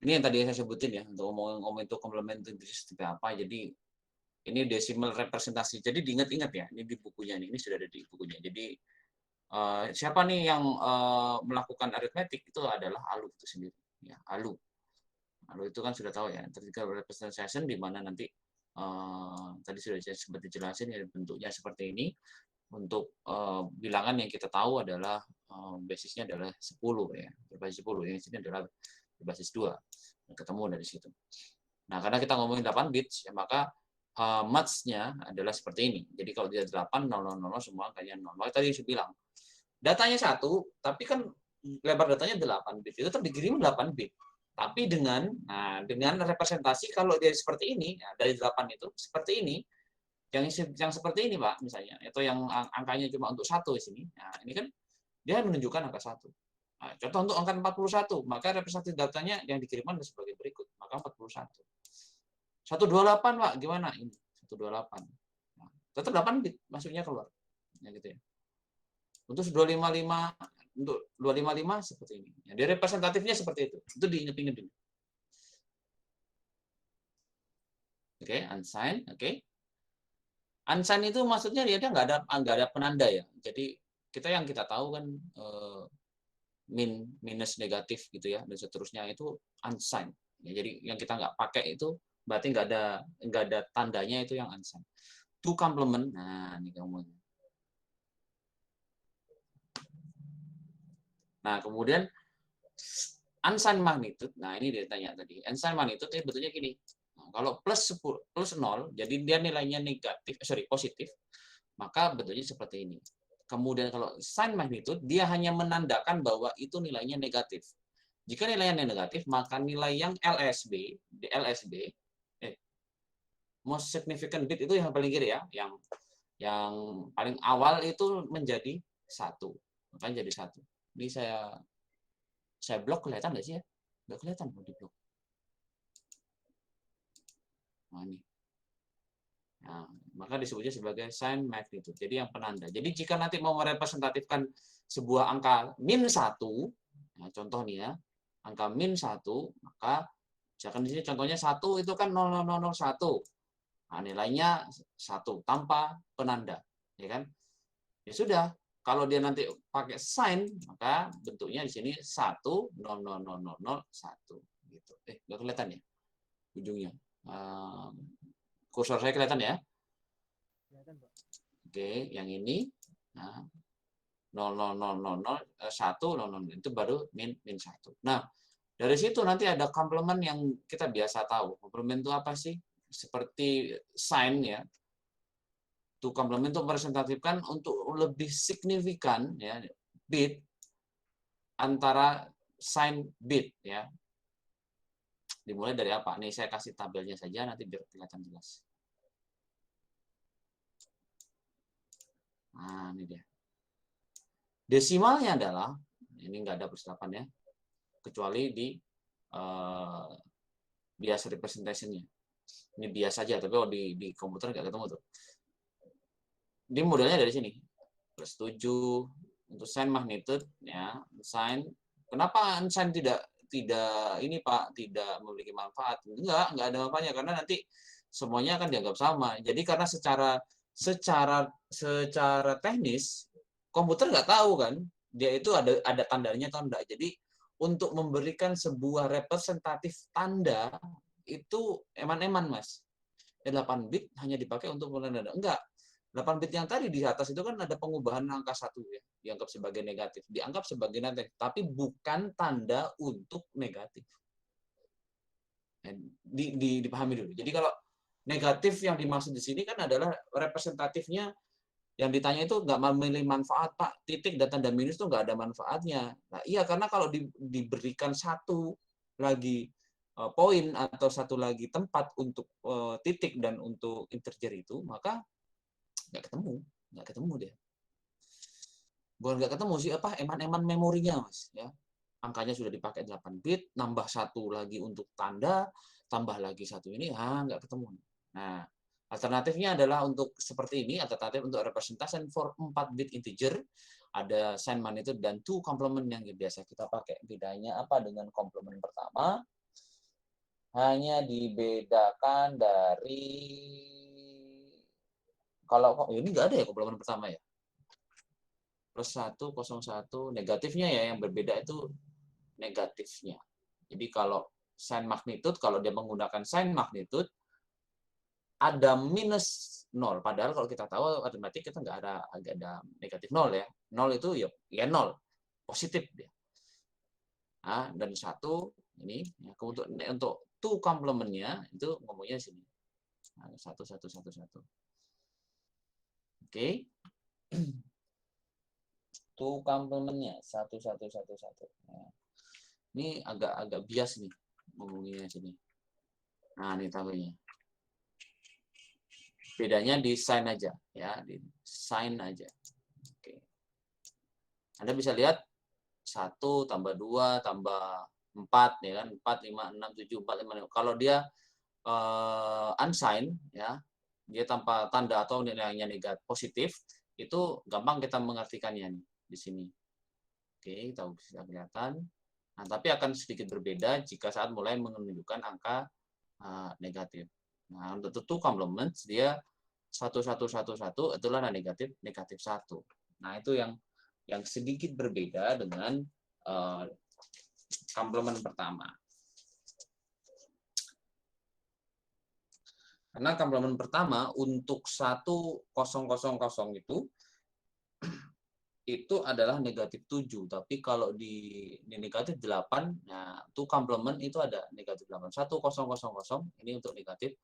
ini yang tadi saya sebutin ya, untuk ngomong itu complementary interest seperti apa. Jadi ini decimal representasi. Jadi diingat-ingat ya, ini di bukunya ini sudah ada di bukunya. Jadi siapa nih yang melakukan aritmetik itu adalah ALU itu sendiri. Ya, ALU. ALU itu kan sudah tahu ya, integral representation di mana nanti tadi sudah saya sempat dijelasin ya, bentuknya seperti ini. Untuk bilangan yang kita tahu adalah basisnya adalah 10 ya, berbasis 10. Yang sini adalah berbasis 2. Ketemu dari situ. Nah, karena kita ngomongin 8 bits, ya maka match-nya adalah seperti ini. Jadi kalau dia 8, 0, 0, 0, semua angkanya 0. Maka tadi saya bilang, datanya 1, tapi kan lebar datanya 8 bit. Itu tetap dikirim 8 bit. Tapi dengan representasi kalau dia seperti ini, ya, dari 8 itu seperti ini, yang seperti ini Pak, misalnya, itu yang angkanya cuma untuk 1 di sini. Nah, ini kan dia menunjukkan angka 1. Nah, contoh untuk angka 41, maka representasi datanya yang dikirimkan sebagai berikut. Maka 41. 128 Pak, gimana ini? 128. Nah, tetap 8 bit masuknya keluar. Ya gitu ya. Untuk 255 seperti ini. Ya, dia representatifnya seperti itu. Itu diingat-ingat dulu. Oke, unsigned, oke. Unsigned itu maksudnya dia nggak ada penanda ya. Jadi yang kita tahu kan minus negatif gitu ya dan seterusnya itu unsigned. Ya, jadi yang kita nggak pakai itu berarti nggak ada tandanya, itu yang unsigned. To complement, nah ini kamu. Nah kemudian unsigned magnitude, nah ini dia tanya tadi. Unsigned magnitude itu betulnya gini. Nah, kalau plus 0, jadi dia nilainya positif, maka betulnya seperti ini. Kemudian kalau sign magnitude, dia hanya menandakan bahwa itu nilainya negatif. Jika nilainya negatif, maka nilai yang LSB, most significant bit itu yang paling kiri ya, yang paling awal itu menjadi 1. Makanya jadi 1. Ini saya blok, kelihatan nggak sih ya? Nggak kelihatan kalau di blok. Nah, ini. Nah, maka disebutnya sebagai sign magnitude. Jadi yang penanda. Jadi jika nanti mau merepresentatifkan sebuah angka min 1, nah contoh nih ya, angka min 1, maka misalkan di sini contohnya 1 itu kan 0,0001. Nah, nilainya 1 tanpa penanda, ya kan? Ya sudah, kalau dia nanti pakai sign, maka bentuknya di sini 1, 0,0001 gitu. Nggak kelihatan ya ujungnya. Kursor saya kelihatan ya? Oke, yang ini. Nah, 0,0001, itu baru min 1. Nah, dari situ nanti ada komplement yang kita biasa tahu. Komplement itu apa sih? Seperti sign ya. Itu komplement itu merepresentatifkan untuk lebih signifikan ya, bit antara sign bit ya. Dimulai dari apa? Nih saya kasih tabelnya saja nanti biar kelihatan jelas. Nah, ini dia. Desimalnya adalah, ini nggak ada persiapannya, kecuali di bias representation-nya. Ini bias saja, tapi kalau di komputer nggak ketemu tuh. Di modelnya dari sini. Plus 7, untuk sign magnitude, ya, sign. Kenapa unsigned tidak ini Pak, tidak memiliki manfaat? Nggak ada manfaatnya, karena nanti semuanya akan dianggap sama. Jadi karena secara teknis komputer nggak tahu kan dia itu ada tandanya atau enggak. Jadi untuk memberikan sebuah representatif tanda itu eman-eman Mas. 8 bit hanya dipakai untuk penanda. Enggak. 8 bit yang tadi di atas itu kan ada pengubahan angka 1 ya, dianggap sebagai negatif, dianggap sebagai negatif, tapi bukan tanda untuk negatif. Dipahami dulu. Jadi kalau negatif yang dimaksud di sini kan adalah representatifnya yang ditanya itu nggak memilih manfaat, Pak. Titik dan tanda minus itu nggak ada manfaatnya. Nah, iya, karena kalau diberikan satu lagi poin atau satu lagi tempat untuk titik dan untuk integer itu, maka nggak ketemu dia. Bukan nggak ketemu sih, eman-eman memorinya, Mas. Ya. Angkanya sudah dipakai 8 bit, nambah satu lagi untuk tanda, tambah lagi satu ini, nggak ketemu. Nah, alternatifnya adalah untuk seperti ini, alternatif untuk representation for 4 bit integer, ada sign magnitude dan two complement yang biasa kita pakai. Bedanya apa dengan komplement pertama? Hanya dibedakan dari, kalau ini nggak ada ya komplement pertama ya. Plus 1, 01, negatifnya ya yang berbeda itu negatifnya. Jadi kalau sign magnitude, kalau dia menggunakan sign magnitude, ada minus 0. Padahal kalau kita tahu matematik kita nggak ada negatif 0 ya. 0 itu ya 0. Positif dia. Nah, dan 1 ini ya, untuk two complement-nya itu ngomongnya sini. Nah, 1, 1, 1, 1. Oke. Two complement-nya 1, 1, 1, 1. Nah, ini agak bias nih ngomongnya sini. Nah, ini tahunya. Bedanya di sign aja ya, di sign aja. Oke. Anda bisa lihat 1 tambah 2 tambah 4 ya kan, 4, 5, 6, 7, 4, 5, 5. Kalau dia unsigned ya, dia tanpa tanda atau nilainya negatif positif, itu gampang kita mengartikannya nih di sini. Oke, kita bisa kelihatan. Nah, tapi akan sedikit berbeda jika saat mulai menunjukkan angka negatif. Nah, untuk two complements dia 1, 1, 1, 1 itulah negatif 1. Nah, itu yang sedikit berbeda dengan komplement pertama. Karena komplement pertama untuk 1000 itu adalah negatif 7, tapi kalau di negatif 8, nah itu complement itu ada negatif 8. 1000 ini untuk negatif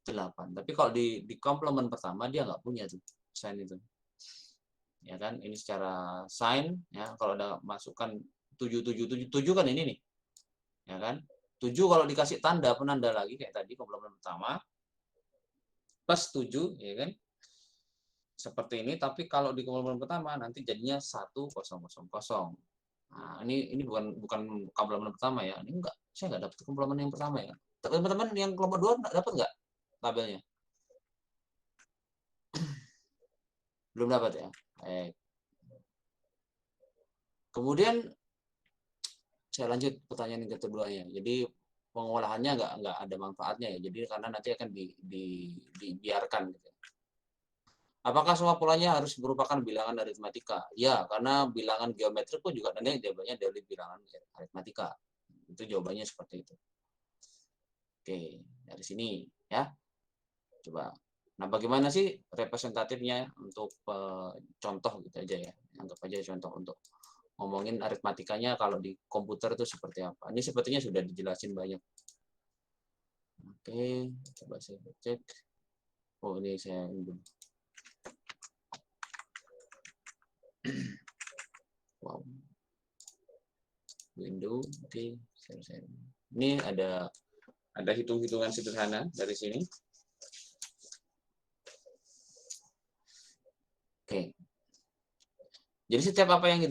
8. Tapi kalau di complement pertama dia nggak punya tuh sign itu. Ya kan, ini secara sign ya, kalau ada masukkan 7 kan ini nih. Ya kan? 7 kalau dikasih tanda penanda lagi kayak tadi komplement pertama plus 7 ya kan? Seperti ini, tapi kalau di komplement pertama nanti jadinya 1000. Nah, ini bukan komplement pertama ya. Ini enggak, saya enggak dapat komplement yang pertama ya. Teman-teman yang kelompok 2 dapat enggak tabelnya? Belum dapat ya. Kemudian saya lanjut pertanyaan yang keduanya. Jadi pengolahannya enggak ada manfaatnya ya. Jadi karena nanti akan dibiarkan gitu. Apakah semua polanya harus merupakan bilangan aritmatika? Ya, karena bilangan geometrik pun juga nanti jawabannya dari bilangan aritmatika. Itu jawabannya seperti itu. Oke, dari sini ya. Coba. Nah, bagaimana sih representatifnya untuk contoh gitu aja ya. Anggap aja contoh untuk ngomongin aritmatikanya kalau di komputer itu seperti apa. Ini sepertinya sudah dijelasin banyak. Oke, coba saya cek. Oh, ini saya dulu. Wow. Window, oke. Ini ada hitung-hitungan sederhana dari sini. Oke. Jadi setiap apa yang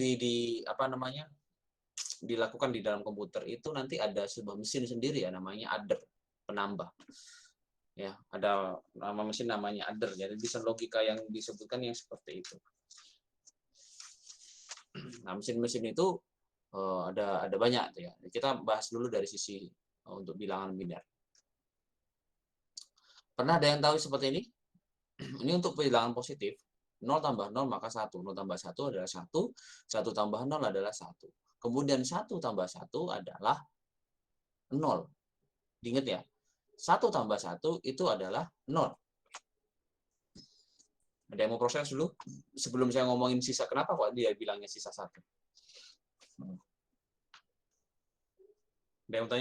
dilakukan di dalam komputer itu nanti ada sebuah mesin sendiri ya, namanya adder, penambah. Ya, ada nama mesin namanya adder. Jadi desain logika yang disebutkan yang seperti itu. Nah, mesin-mesin itu ada banyak ya. Kita bahas dulu dari sisi untuk bilangan biner. Pernah ada yang tahu seperti ini? Ini untuk bilangan positif. 0 tambah 0 maka 1. 0 tambah 1 adalah 1. 1 tambah 0 adalah 1. Kemudian 1 tambah 1 adalah 0. Diingat ya. 1 tambah 1 itu adalah 0. Ada yang mau proses dulu? Sebelum saya ngomongin sisa, kenapa kok dia bilangnya sisa 1? Ada yang mau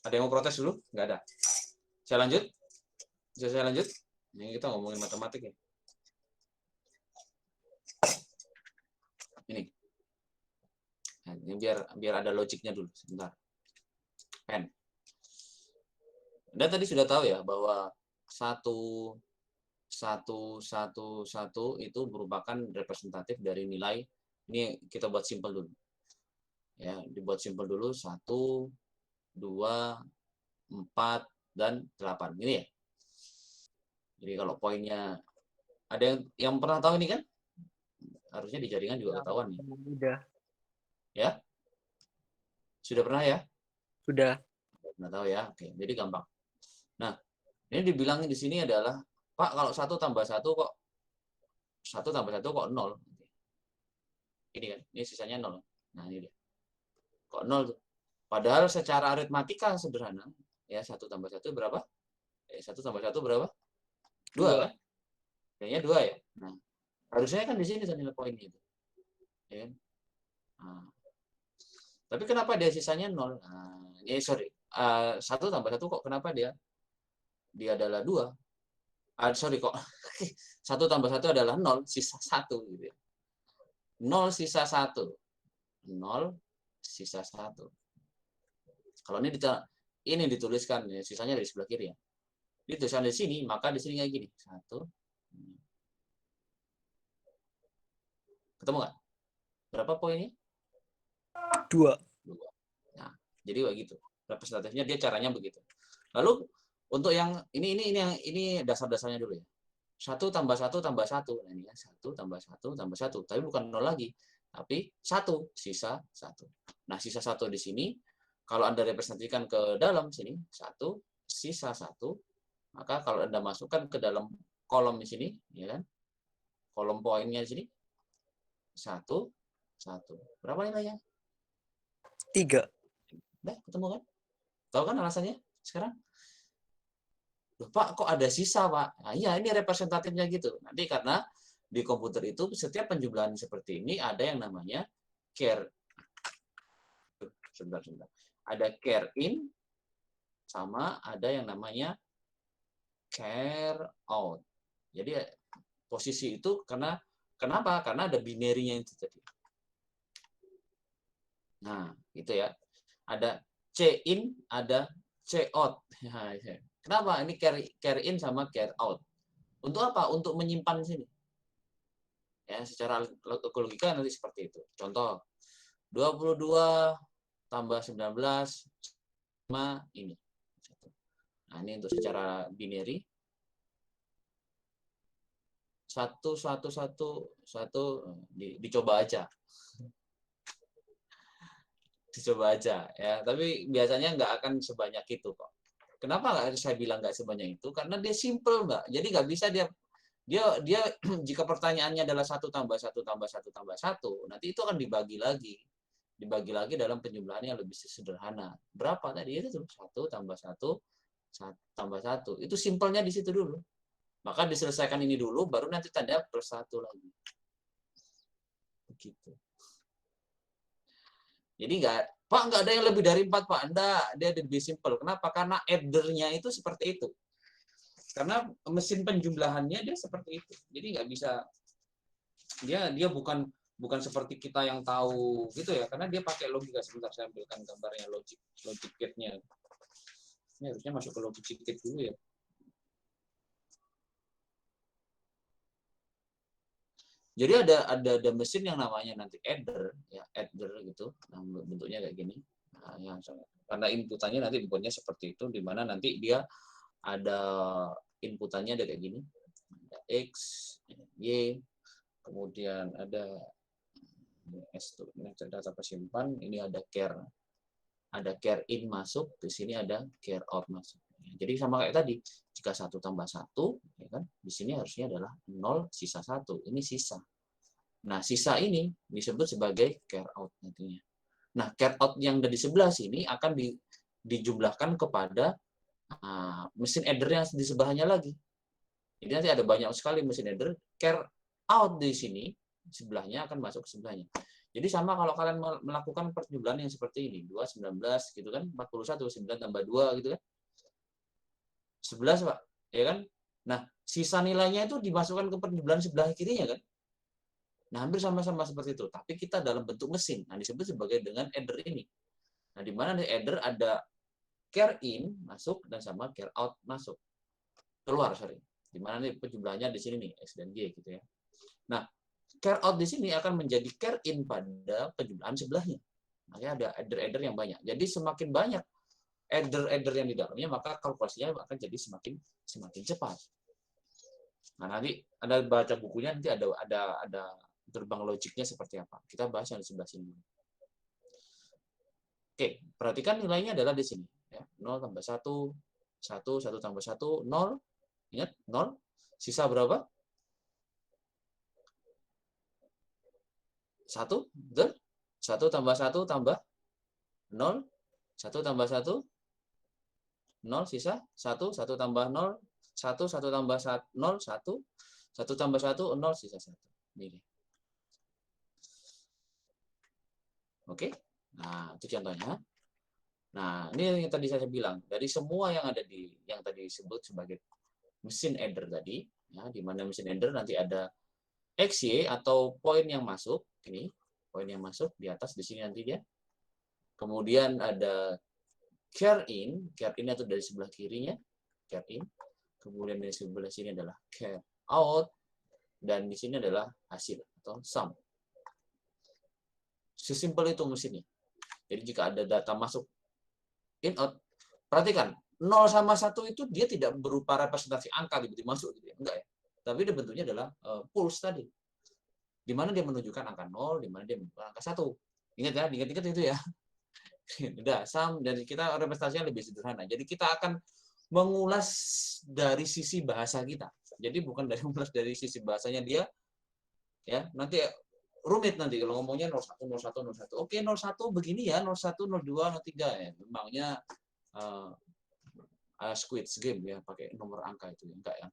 Ada yang mau protes dulu? Nggak ada. Saya lanjut. Bisa saya lanjut? Ini kita ngomongin matematik ya. Ini. Nah, ini biar ada logiknya dulu sebentar. Pen. Anda tadi sudah tahu ya bahwa 1 itu merupakan representatif dari nilai. Ini kita buat simpel dulu. Ya, dibuat simpel dulu 1, 2, 4 dan 8. Ini ya. Jadi kalau poinnya ada yang pernah tahu ini kan? Harusnya di jaringan juga ketahuan nih. Sudah. Ya? Sudah pernah ya? Sudah. Pernah tahu ya? Oke, jadi gampang. Nah, ini dibilangin di sini adalah, Pak, kalau 1 tambah 1 kok 1 tambah 1 kok 0. Ini kan, ini sisanya 0. Nah, ini dia. Kok 0 tuh? Padahal secara aritmatika sederhana, ya 1 tambah 1 berapa? 1 tambah 1 berapa? 2 kan? Kayaknya 2 ya. Nah, harusnya kan di sini nilai poinnya itu. Ya kan? Nah, tapi kenapa dia sisanya 0? Nah, sorry. 1 tambah 1 kok kenapa dia adalah 2? Sorry kok. 1 tambah 1 adalah 0, sisa 1 gitu ya. 0 sisa 1. 0 sisa 1. Kalau ini dituliskan ya, sisanya dari sebelah kiri ya. Dituliskan di sini, maka di sini kayak gini. 1. Ketemu nggak? Berapa poinnya? 2. Nah, jadi begitu. Representatifnya dia caranya begitu. Lalu untuk yang ini dasar-dasarnya dulu ya. 1 tambah 1 tambah 1. Nah, ini kan 1 tambah 1 tambah 1. Tapi bukan 0 lagi. Tapi 1 sisa 1. Nah, sisa 1 di sini kalau Anda representasikan ke dalam sini 1 sisa 1, maka kalau Anda masukkan ke dalam kolom di sini, ya kan? Kolom poinnya di sini 1 1. Berapa nilainya? 3. Udah ketemu kan? Tahu kan alasannya sekarang? Loh, Pak, kok ada sisa, Pak? Nah, iya, ini representatifnya gitu. Nanti karena di komputer itu setiap penjumlahan seperti ini ada yang namanya care. Sebentar. Ada care in sama ada yang namanya care out. Jadi posisi itu kenapa? Karena ada binary-nya itu tadi. Nah, gitu ya. Ada C in, ada C out. Kenapa? Ini care in sama care out. Untuk apa? Untuk menyimpan sini. Ya, secara logika nanti seperti itu. Contoh, 22 tambah 19 sama ini. Nah, ini untuk secara binary. 1 dicoba aja. Dicoba aja ya, tapi biasanya nggak akan sebanyak itu kok. Kenapa saya bilang nggak sebanyak itu? Karena dia simple, Mbak. Jadi nggak bisa dia jika pertanyaannya adalah 1 tambah 1 tambah 1 tambah 1, nanti itu akan dibagi lagi dalam penjumlahan yang lebih sederhana. Berapa tadi itu? 1 tambah 1 tambah 1. Itu simpelnya di situ dulu. Maka diselesaikan ini dulu, baru nanti tanda plus 1 lagi. Begitu. Jadi Pak, nggak ada yang lebih dari 4, Pak. Dia lebih simpel. Kenapa? Karena adder-nya itu seperti itu. Karena mesin penjumlahannya dia seperti itu. Jadi nggak bisa, dia bukan seperti kita yang tahu gitu ya. Karena dia pakai logika. Sebentar saya ambilkan gambarnya logic gate-nya. Ini harusnya masuk ke logic gate dulu ya. Jadi ada mesin yang namanya nanti adder gitu, nah, bentuknya kayak gini. Nah, karena inputannya nanti dibuatnya seperti itu, di mana nanti dia ada inputannya ada kayak gini, ada X, Y, kemudian ada S tuh, ini data simpan, ini ada care in masuk, di sini ada care out masuk. Jadi sama kayak tadi, jika 1 tambah 1, ya kan, di sini harusnya adalah 0 sisa 1. Ini sisa. Nah, sisa ini disebut sebagai care out nantinya. Nah, care out yang ada di sebelah sini akan dijumlahkan kepada mesin adder yang di sebelahnya lagi. Jadi nanti ada banyak sekali mesin adder, care out di sini, sebelahnya akan masuk ke sebelahnya. Jadi sama kalau kalian melakukan perjumlahan yang seperti ini, 2, 19 gitu kan, 41, 9 tambah 2 gitu kan. 11, Pak. Ya kan? Nah, sisa nilainya itu dimasukkan ke perjumlahan sebelah kirinya kan. Nah, hampir sama-sama seperti itu, tapi kita dalam bentuk mesin. Nah, disebut sebagai dengan adder ini. Nah, di mana di adder ada care in masuk dan sama care out masuk. Keluar, sorry. Di mana nih penjumlahannya di sini nih, X dan Y gitu ya. Nah, care out di sini akan menjadi care in pada penjumlahan sebelahnya. Makanya ada adder-adder yang banyak. Jadi semakin banyak adder-adder yang di dalamnya, maka kalkulasinya akan jadi semakin cepat. Nah, nanti Anda baca bukunya, nanti ada gerbang logiknya seperti apa. Kita bahas yang di sebelah sini. Oke, perhatikan nilainya adalah di sini. Ya, 0 tambah 1, 1, 1 tambah 1, 0. Ingat, 0. Sisa berapa? 1, betul? 1 tambah 1 tambah 0. 1 tambah 1, 0. Sisa 1, 1 tambah 0, 1, 1 tambah 0, 1. 1 tambah 1, 0, sisa 1. Ini. Oke? Nah, itu contohnya. Nah, ini yang tadi saya bilang. Dari semua yang ada yang tadi disebut sebagai mesin adder tadi, ya, di mana mesin adder nanti ada XY atau poin yang masuk. Ini, poin yang masuk di atas di sini nanti dia. Kemudian ada care in atau dari sebelah kirinya, care in. Kemudian dari sebelah sini adalah care out, dan di sini adalah hasil atau sum. Sesimpel itu mesinnya. Jadi jika ada data masuk in out, perhatikan 0 sama 1 itu dia tidak berupa representasi angka tiba-tiba masuk gitu ya. Enggak ya. Tapi dia bentuknya adalah pulse tadi. Di mana dia menunjukkan angka 0, di mana dia menunjukkan angka 1. Ingat ya, ingat-ingat itu ya. Udah, sum dari kita representasinya lebih sederhana. Jadi kita akan mengulas dari sisi bahasa kita. Jadi bukan dari mengulas dari sisi bahasanya dia, ya nanti rumit nanti kalau ngomongnya 01, 01, 01. Oke, 01 begini ya, 01, 02, 03 ya. Memangnya Squid Game ya, pakai nomor angka itu enggak ya.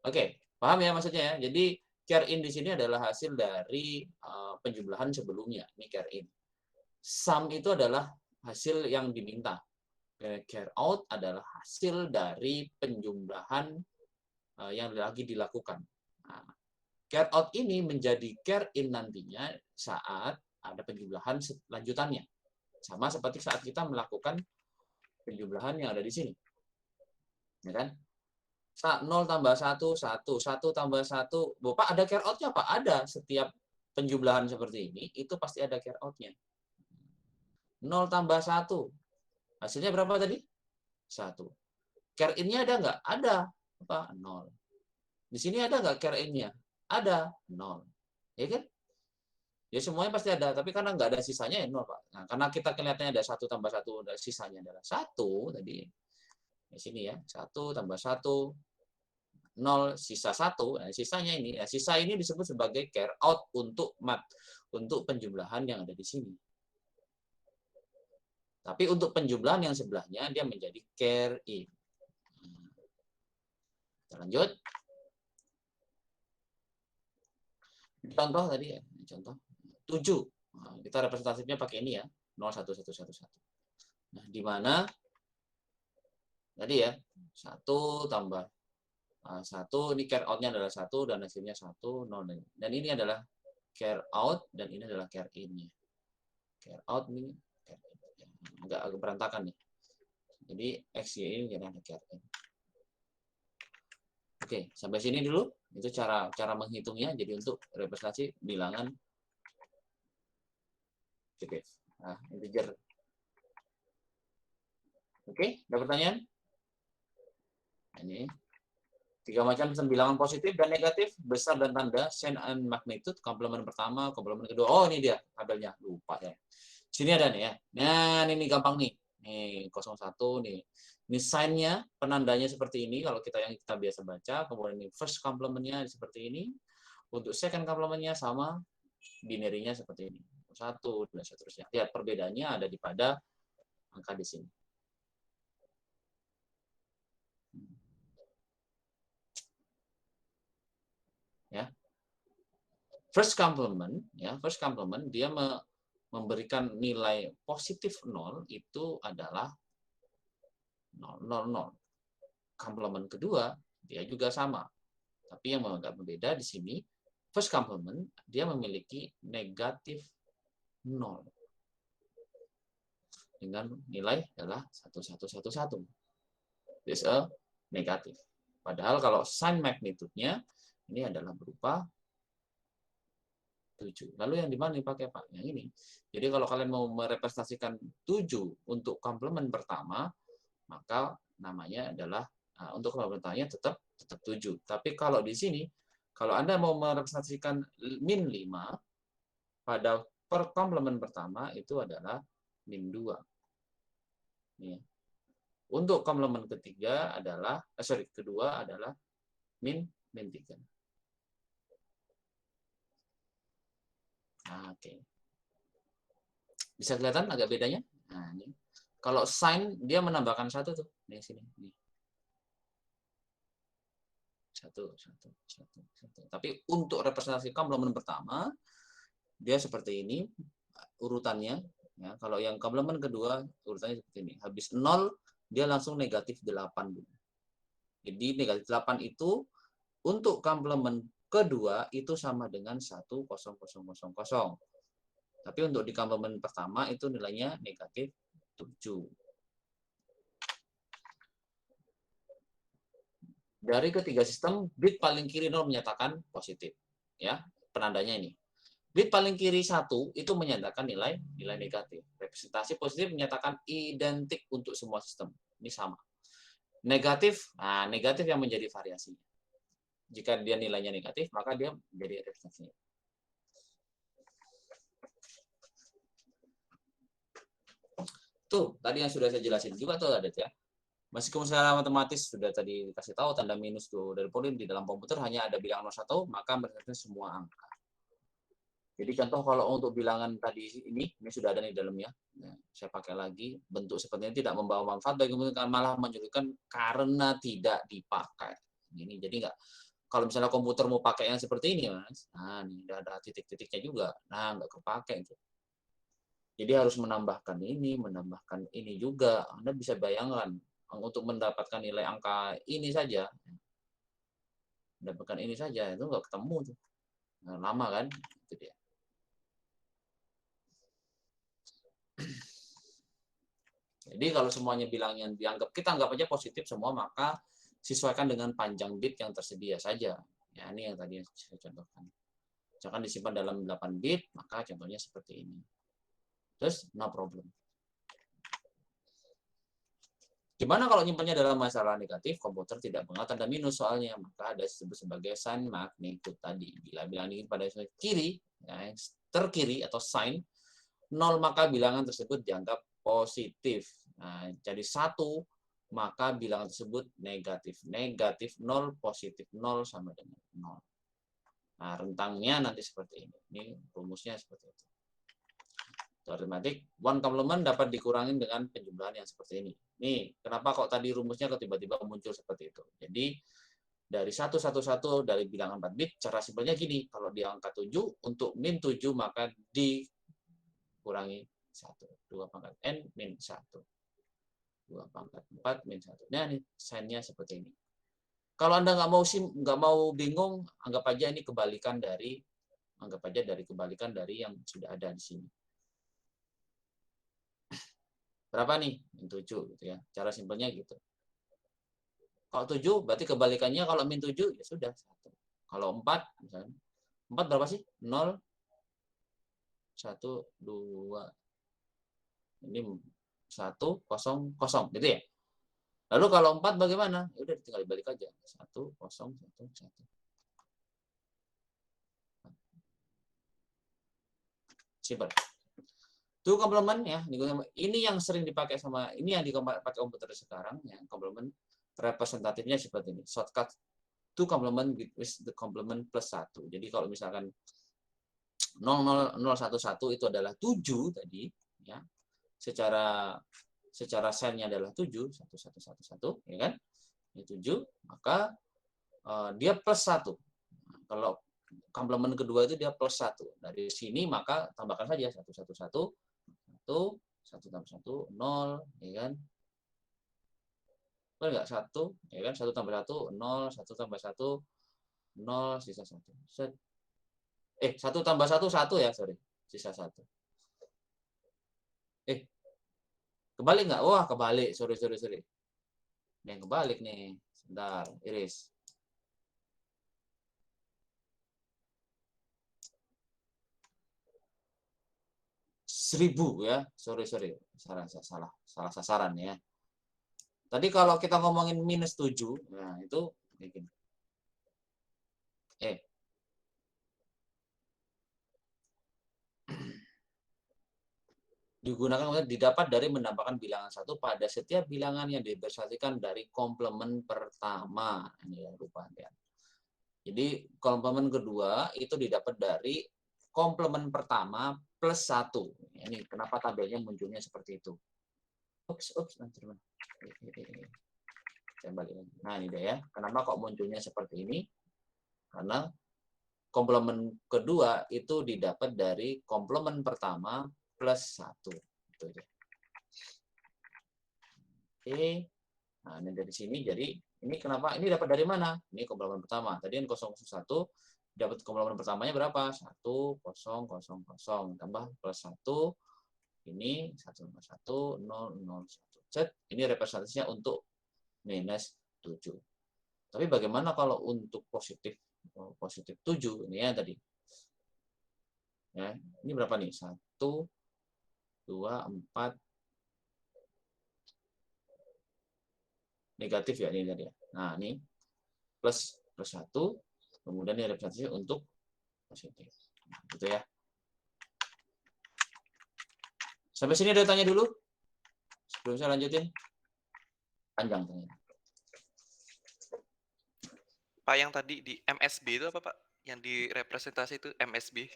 Oke, paham ya maksudnya ya. Jadi care in di sini adalah hasil dari penjumlahan sebelumnya. Ini care in. Sum itu adalah hasil yang diminta. Care out adalah hasil dari penjumlahan yang lagi dilakukan. Nah, care out ini menjadi care in nantinya saat ada penjumlahan lanjutannya. Sama seperti saat kita melakukan penjumlahan yang ada di sini. Ya kan? 0 tambah 1, 1. 1 tambah 1. Bapak ada care out-nya, Pak? Ada. Setiap penjumlahan seperti ini, itu pasti ada care out-nya. 0 tambah 1. Hasilnya berapa tadi? 1. Care in-nya ada nggak? Ada. Apa? 0. Di sini ada nggak care in-nya? Ada. 0. Ya kan? Ya semuanya pasti ada, tapi karena nggak ada sisanya ya 0, Pak. Nah, karena kita kelihatannya ada 1 tambah 1, sisanya adalah 1 tadi. Di sini ya, 1 tambah 1, 0, sisa 1. Nah, sisanya ini. Nah, sisa ini disebut sebagai care out untuk penjumlahan yang ada di sini. Tapi untuk penjumlahan yang sebelahnya, dia menjadi care in. Kita lanjut. Contoh tadi ya, contoh 7. Nah, kita representatifnya pakai ini ya, 01111. Nah, di mana tadi ya, 1 tambah 1, ini care out-nya adalah 1 dan hasilnya 1, 0. Dan ini adalah care out dan ini adalah care in-nya. Care out ini care in. Agak berantakan nih. Jadi X, Y ini jadi ada care in. Oke, sampai sini dulu. Itu cara menghitungnya. Jadi untuk representasi bilangan integer. Oke, ada pertanyaan? Ini 3 macam bilangan positif dan negatif, besar dan tanda, sign and magnitude, komplement pertama, komplement kedua. Oh, ini dia tabelnya. Lupa ya. Sini ada nih ya. Nah, ini gampang nih. Nih 01 nih. Ini sign-nya, penandanya seperti ini kalau kita biasa baca. Kemudian ini first complement-nya seperti ini. Untuk second complement-nya sama, binary-nya seperti ini. 1 dan seterusnya. Lihat perbedaannya ada pada angka di sini. Ya. First complement, ya, first complement dia memberikan nilai positif 0 itu adalah 0, 0, 0. Complement kedua dia juga sama. Tapi yang agak berbeda di sini, first complement dia memiliki negatif 0. Dengan nilai adalah 1111. This a negatif. Padahal kalau sign magnitude-nya ini adalah berupa 7. Lalu yang di mana dipakai, Pak? Yang ini. Jadi kalau kalian mau merepresentasikan 7 untuk komplement pertama, maka namanya adalah untuk komplement pertamanya tetap 7. Tapi kalau di sini, kalau Anda mau merepresentasikan min 5 pada per komplement pertama itu adalah min 2. Nih. Untuk komplement ketiga adalah kedua adalah min 3. Oke. Bisa kelihatan agak bedanya? Nah, ini. Kalau sign dia menambahkan 1 tuh. Nih sini, nih. 1. Tapi untuk representasi komplement pertama dia seperti ini urutannya, ya. Kalau yang komplement kedua urutannya seperti ini. Habis 0 dia langsung negatif 8 dulu. Jadi negatif 8 itu untuk komplement kedua itu sama dengan 1,0000. Tapi untuk di komplement pertama itu nilainya negatif 7. Dari ketiga sistem, bit paling kiri 0 menyatakan positif. Ya, penandanya ini. Bit paling kiri 1 itu menyatakan nilai negatif. Representasi positif menyatakan identik untuk semua sistem. Ini sama. Negatif, negatif yang menjadi variasinya. Jika dia nilainya negatif, maka dia menjadi representasinya. Tuh, tadi yang sudah saya jelasin juga tuh ada ya. Meskipun secara matematis sudah tadi dikasih tahu tanda minus tuh dari polin di dalam komputer hanya ada bilangan 1, maka berarti semua angka. Jadi contoh kalau untuk bilangan tadi ini sudah ada di dalamnya. Nah, saya pakai lagi bentuk seperti ini tidak membawa manfaat bagi malah menyulitkan karena tidak dipakai. Ini jadi enggak. Kalau misalnya komputer mau pakai yang seperti ini, Mas. Nah, ini ada titik-titiknya juga. Nah, enggak kepakai itu. Jadi harus menambahkan ini juga. Anda bisa bayangkan untuk mendapatkan nilai angka ini saja. Mendapatkan ini saja itu enggak ketemu tuh. Nah, lama kan? Itu dia. Jadi kalau semuanya bilangnya kita anggap aja positif semua, maka sesuaikan dengan panjang bit yang tersedia saja. Ya, ini yang tadi saya contohkan. Misalkan disimpan dalam 8 bit, maka contohnya seperti ini. Terus, no problem. Gimana kalau nyimpannya dalam masalah negatif, komputer tidak mengenal tanda minus soalnya, maka ada disebut sebagai sign magnitude tadi. Bila bilangan ini pada kiri, ya, terkiri atau sign, 0 maka bilangan tersebut dianggap positif. Nah, jadi 1 maka bilangan tersebut negatif. Negatif 0, positif 0 sama dengan 0. Nah, rentangnya nanti seperti ini. Ini rumusnya seperti itu. Aritmatik, one complement dapat dikurangi dengan penjumlahan yang seperti ini. Nih, kenapa kok tadi rumusnya kok tiba-tiba muncul seperti itu? Jadi, dari 111 dari bilangan 4 bit, cara simpelnya gini. Kalau di angka 7, untuk min 7 maka dikurangi 1. 2 pangkat N min 1. 2 pangkat 4 min 1. Nah, ini sign-nya seperti ini. Kalau Anda nggak mau bingung, anggap aja ini kebalikan dari yang sudah ada di sini. Berapa nih? Min 7 gitu ya. Cara simpelnya gitu. Kalau 7 berarti kebalikannya kalau min 7 ya sudah 1. Kalau 4 misalnya. 4 berapa sih? 0 1 2 ini 1 0 0 gitu ya. Lalu kalau 4 bagaimana? Ya udah tinggal dibalik aja. 1 0 1 1. Simple. Itu komplement ya. Ini yang sering dipakai ini yang dipakai komputer sekarang ya, komplement representatifnya seperti ini. Shortcut to complement with the complement plus 1. Jadi kalau misalkan 00011 itu adalah 7 tadi ya. Secara selnya adalah 7 1111 ya kan? Ini 7, maka dia plus 1. Nah, kalau komplement kedua itu dia plus 1. Dari sini maka tambahkan saja 1, 1, 1, 1, 1 tambah 1, 0, ya kan? Betul nggak? 1, ya kan? 1 tambah 1, 0, 1 tambah 1, 0, sisa 1. 1 tambah 1, 1 ya, sorry. Sisa 1. Kebalik nggak? Wah, kebalik. Sorry. Yang kebalik nih. Sebentar, iris. Seribu ya. Sorry. Salah sasaran ya. Tadi kalau kita ngomongin minus 7, nah itu kayak gini. Digunakan untuk didapat dari menambahkan bilangan 1 pada setiap bilangan yang dipersatukan dari komplement pertama. Ini ya rupanya. Jadi komplement kedua itu didapat dari komplement pertama plus 1. Ini kenapa tabelnya munculnya seperti itu. Saya balik lagi. Nah ini dia ya. Kenapa kok munculnya seperti ini? Karena komplement kedua itu didapat dari komplement pertama plus 1. Itu aja. Oke. Nah, ini dari sini jadi ini kenapa? Ini dapat dari mana? Ini komplement pertama. Tadi kan 001 dapat komplement pertamanya berapa? 1 0 0 0 tambah plus 1. Ini 1 tambah 1 0 0 1. Set. Ini representasinya untuk minus 7. Tapi bagaimana kalau untuk positif 7 ini ya tadi. Ya, ini berapa nih? 1 2 4 negatif ya ini tadi ya. Nah, ini plus 1 kemudian ini representasi untuk positif. Gitu ya. Sampai sini ada tanya dulu? Sebelum saya lanjutin. Panjang tanya. Pak, yang tadi di MSB itu apa, Pak? Yang di representasi itu MSB.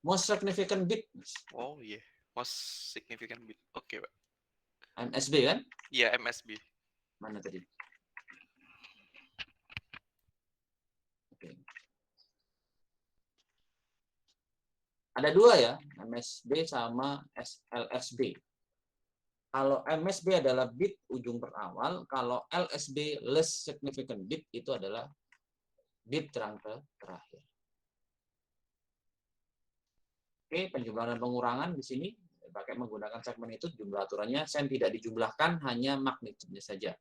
Most significant bit. Oh iya, most significant bit. Oke, Pak. MSB kan? Iya, MSB. Mana tadi? Oke. Ada dua ya, MSB sama LSB. Kalau MSB adalah bit ujung terawal, kalau LSB less significant bit itu adalah bit terangka terakhir. Oke, penjumlahan dan pengurangan di sini pakai menggunakan segmen itu jumlah aturannya sen tidak dijumlahkan, hanya magnitudenya saja.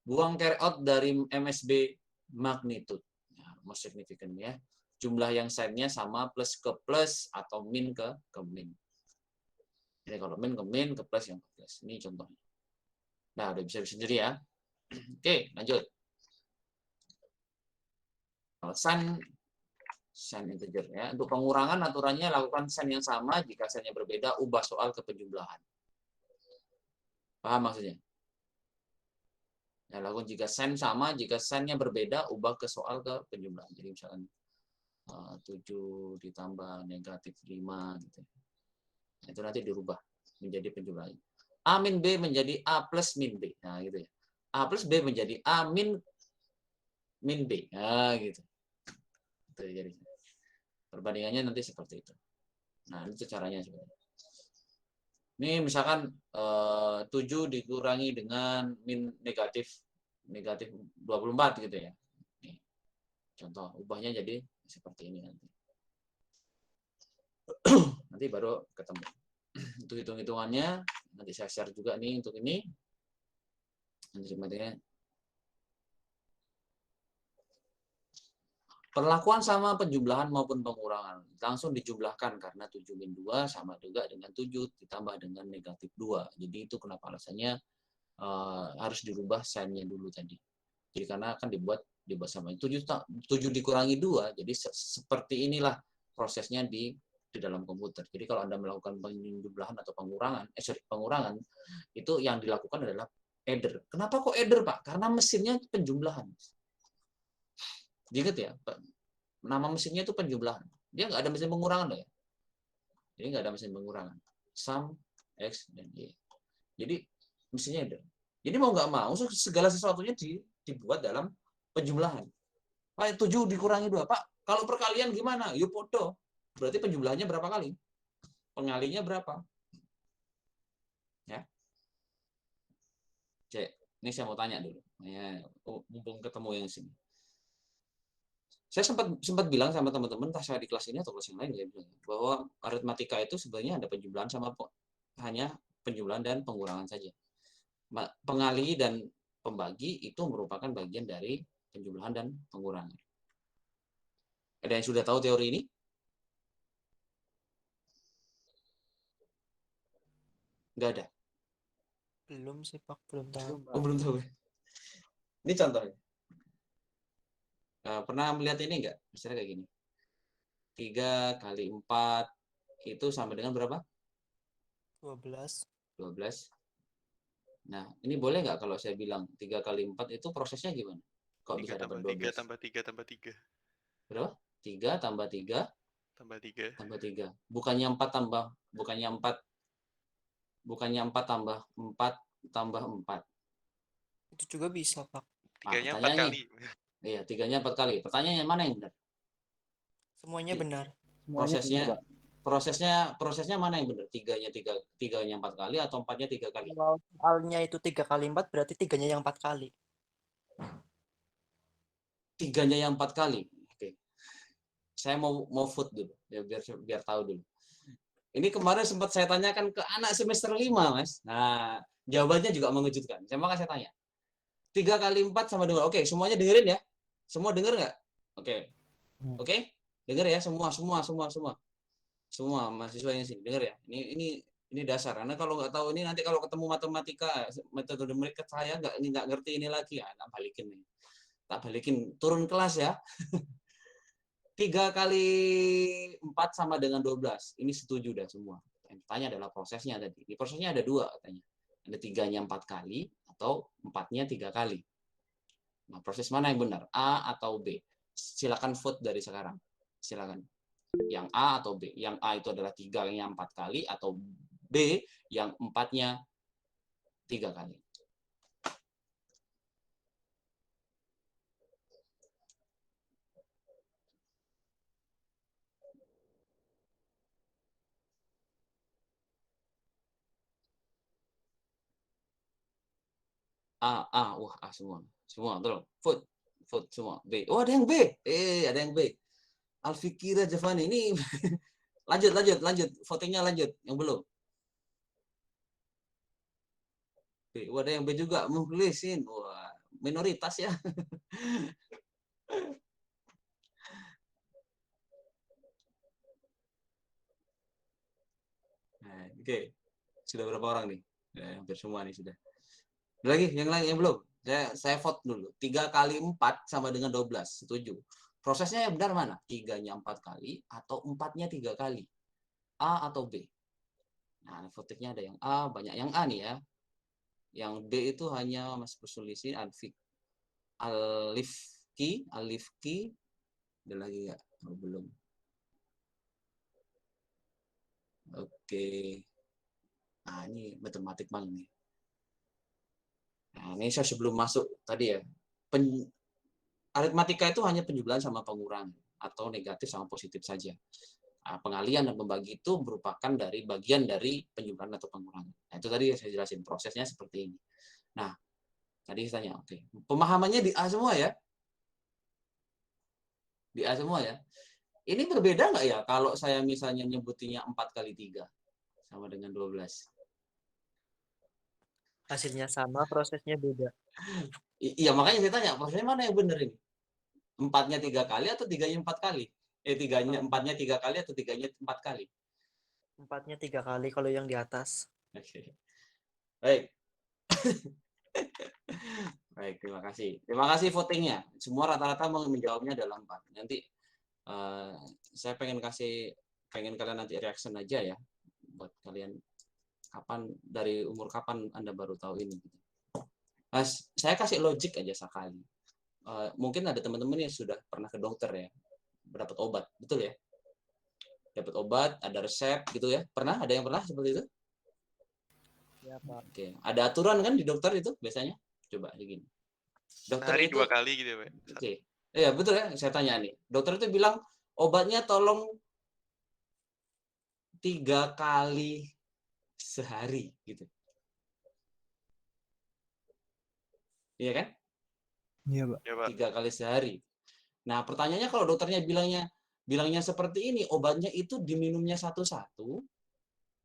Buang carry out dari MSB magnitude, ya, most significant ya. Jumlah yang sennya sama plus ke plus atau min ke min. Jadi kalau min ke min, ke plus yang ke plus. Ini contohnya. Nah, udah bisa sendiri ya. Oke, lanjut. Sen integer ya. Untuk pengurangan aturannya lakukan sen yang sama, jika sennya berbeda ubah soal ke penjumlahan. Paham maksudnya? Ya, lakukan jika sen sama, jika sennya berbeda ubah ke soal ke penjumlahan. Jadi misalkan 7 ditambah negatif 5 gitu. Itu nanti dirubah menjadi penjumlahan. A min B menjadi A plus min B. Nah, gitu ya. A plus B menjadi A min B. Nah, gitu. Itu jadi. Perbandingannya nanti seperti itu. Nah, itu caranya sebenarnya. Ini misalkan 7 dikurangi dengan min negatif 24 gitu ya. Nih. Contoh, ubahnya jadi seperti ini nanti. Nanti baru ketemu. Untuk hitung-hitungannya nanti saya share juga nih untuk ini. Nanti sebenarnya perlakuan sama penjumlahan maupun pengurangan langsung dijumlahkan karena 7 min 2 sama juga dengan 7 ditambah dengan negatif 2. Jadi itu kenapa alasannya harus dirubah sign-nya dulu tadi. Jadi karena akan dibuat sama 7 dikurangi 2. Jadi seperti inilah prosesnya di dalam komputer. Jadi kalau Anda melakukan penjumlahan atau pengurangan itu yang dilakukan adalah adder. Kenapa kok adder, Pak? Karena mesinnya penjumlahan. Ingat ya, nama mesinnya itu penjumlahan. Dia nggak ada mesin pengurangan loh ya. Jadi nggak ada mesin pengurangan. Sum, X, dan Y. Jadi mesinnya ada. Jadi mau nggak mau segala sesuatunya dibuat dalam penjumlahan. Pak, 7 dikurangi 2. Pak, Kalau perkalian gimana? Yuk podo. Berarti penjumlahannya berapa kali? Pengalinya berapa? Ya. Cek, ini saya mau tanya dulu. Ya, mumpung ketemu yang sini. Saya sempat bilang sama teman-teman, entah saya di kelas ini atau kelas yang lain, saya bilang bahwa aritmatika itu sebenarnya ada penjumlahan sama hanya penjumlahan dan pengurangan saja. Pengali dan pembagi itu merupakan bagian dari penjumlahan dan pengurangan. Ada yang sudah tahu teori ini? Nggak ada. Belum sih Pak, belum tahu. Oh, belum tahu. Ini contohnya. Pernah melihat ini nggak? Misalnya kayak gini. 3 kali 4 itu sama dengan berapa? 12. 12. Nah, ini boleh nggak kalau saya bilang 3 kali 4 itu prosesnya gimana? Kok 3 bisa dapat tambah 3 12? tambah 3 tambah 3 Berapa? 3 tambah 3 tambah 3. tambah 3. Bukannya 4 tambah, bukannya 4 tambah 4 tambah 4. Itu juga bisa Pak. Nah, 3-nya 4 pertanyaannya, kali. iya, 3-nya 4 kali. Pertanyaannya mana yang benar? Semuanya benar. Prosesnya mana yang benar? 3-nya 4 kali atau 4-nya 3 kali? Kalau soalnya itu 3 kali 4 berarti 3-nya yang 4 kali. 3-nya yang 4 kali. Oke. Saya mau vote dulu ya biar tahu dulu. Ini kemarin sempat saya tanyakan ke anak semester 5, Mas. Nah, jawabannya juga mengejutkan. Makanya saya tanya. 3 kali 4 sama dengan. Oke, semuanya dengerin ya. Semua denger nggak? Oke. Oke? Denger ya semua. Semua mahasiswa yang sini denger ya. Ini dasar. Karena kalau nggak tahu ini nanti kalau ketemu matematika metode mereka saya nggak ngerti ini lagi ya, tak balikin nih. Tak balikin turun kelas ya. 3 kali 4 sama dengan 12. Ini setuju dah semua. Yang tanya adalah prosesnya tadi. Di prosesnya ada 2 katanya. Ada 3-nya 4 kali atau 4-nya 3 kali. Nah, proses mana yang benar? A atau B? Silakan vote dari sekarang. Silakan. Yang A atau B? Yang A itu adalah 3-nya 4 kali atau B yang 4-nya 3 kali. Wah, semua tolong vote semua B. Oh, ada yang B. Ada yang B. Alfikira Javani ini lanjut votingnya lanjut yang belum. B. Ada yang B juga Mukhlisin. Wah, minoritas ya. Nah, oke. Sudah berapa orang nih? Hampir semua nih sudah. Lagi yang lain yang belum. Saya vote dulu. 3 kali 4 sama dengan 12. Setuju. Prosesnya yang benar mana? 3-nya 4 kali atau 4-nya 3 kali? A atau B? Nah, votingnya ada yang A, banyak yang A nih ya. Yang B itu hanya Mas Bersulisi, Alifki. Ada lagi nggak? Oh, belum. Oke. Nah, ini matematik banget nih. Nah, ini saya sebelum masuk tadi ya. Aritmatika itu hanya penjumlahan sama pengurangan atau negatif sama positif saja. Nah, pengalian dan pembagi itu merupakan dari bagian dari penjumlahan atau pengurangan. Nah, itu tadi saya jelasin prosesnya seperti ini. Nah, tadi saya tanya, oke. Pemahamannya di A semua ya? Di A semua ya? Ini berbeda nggak ya kalau saya misalnya nyebutinnya 4 kali 3 sama dengan 12? Hasilnya sama, prosesnya beda. Iya, makanya saya tanya, prosesnya mana yang benar ini? 4-nya 3 kali atau 3-nya 4 kali? 4-nya 3 kali atau 3-nya 4 kali? 4-nya 3 kali kalau yang di atas. Oke. Baik. Baik, terima kasih. Terima kasih votingnya. Semua rata-rata menjawabnya adalah 4. Nanti saya pengen kalian nanti reaction aja ya. Buat kalian dari umur kapan Anda baru tahu ini. Mas, saya kasih logik aja sekali. Mungkin ada teman-teman yang sudah pernah ke dokter ya. Dapat obat, betul ya? Dapat obat, ada resep gitu ya. Pernah? Ada yang pernah seperti itu? Ya, Pak. Oke, ada aturan kan di dokter itu biasanya? Coba begini. Dokter Sehari itu 2 kali gitu ya, Pak. Oke. Iya, betul ya, saya tanya nih. Dokter itu bilang obatnya tolong 3 kali sehari gitu. Iya kan? Iya, Pak. Ya, Pak. 3 kali sehari. Nah, pertanyaannya kalau dokternya bilangnya seperti ini, obatnya itu diminumnya satu-satu,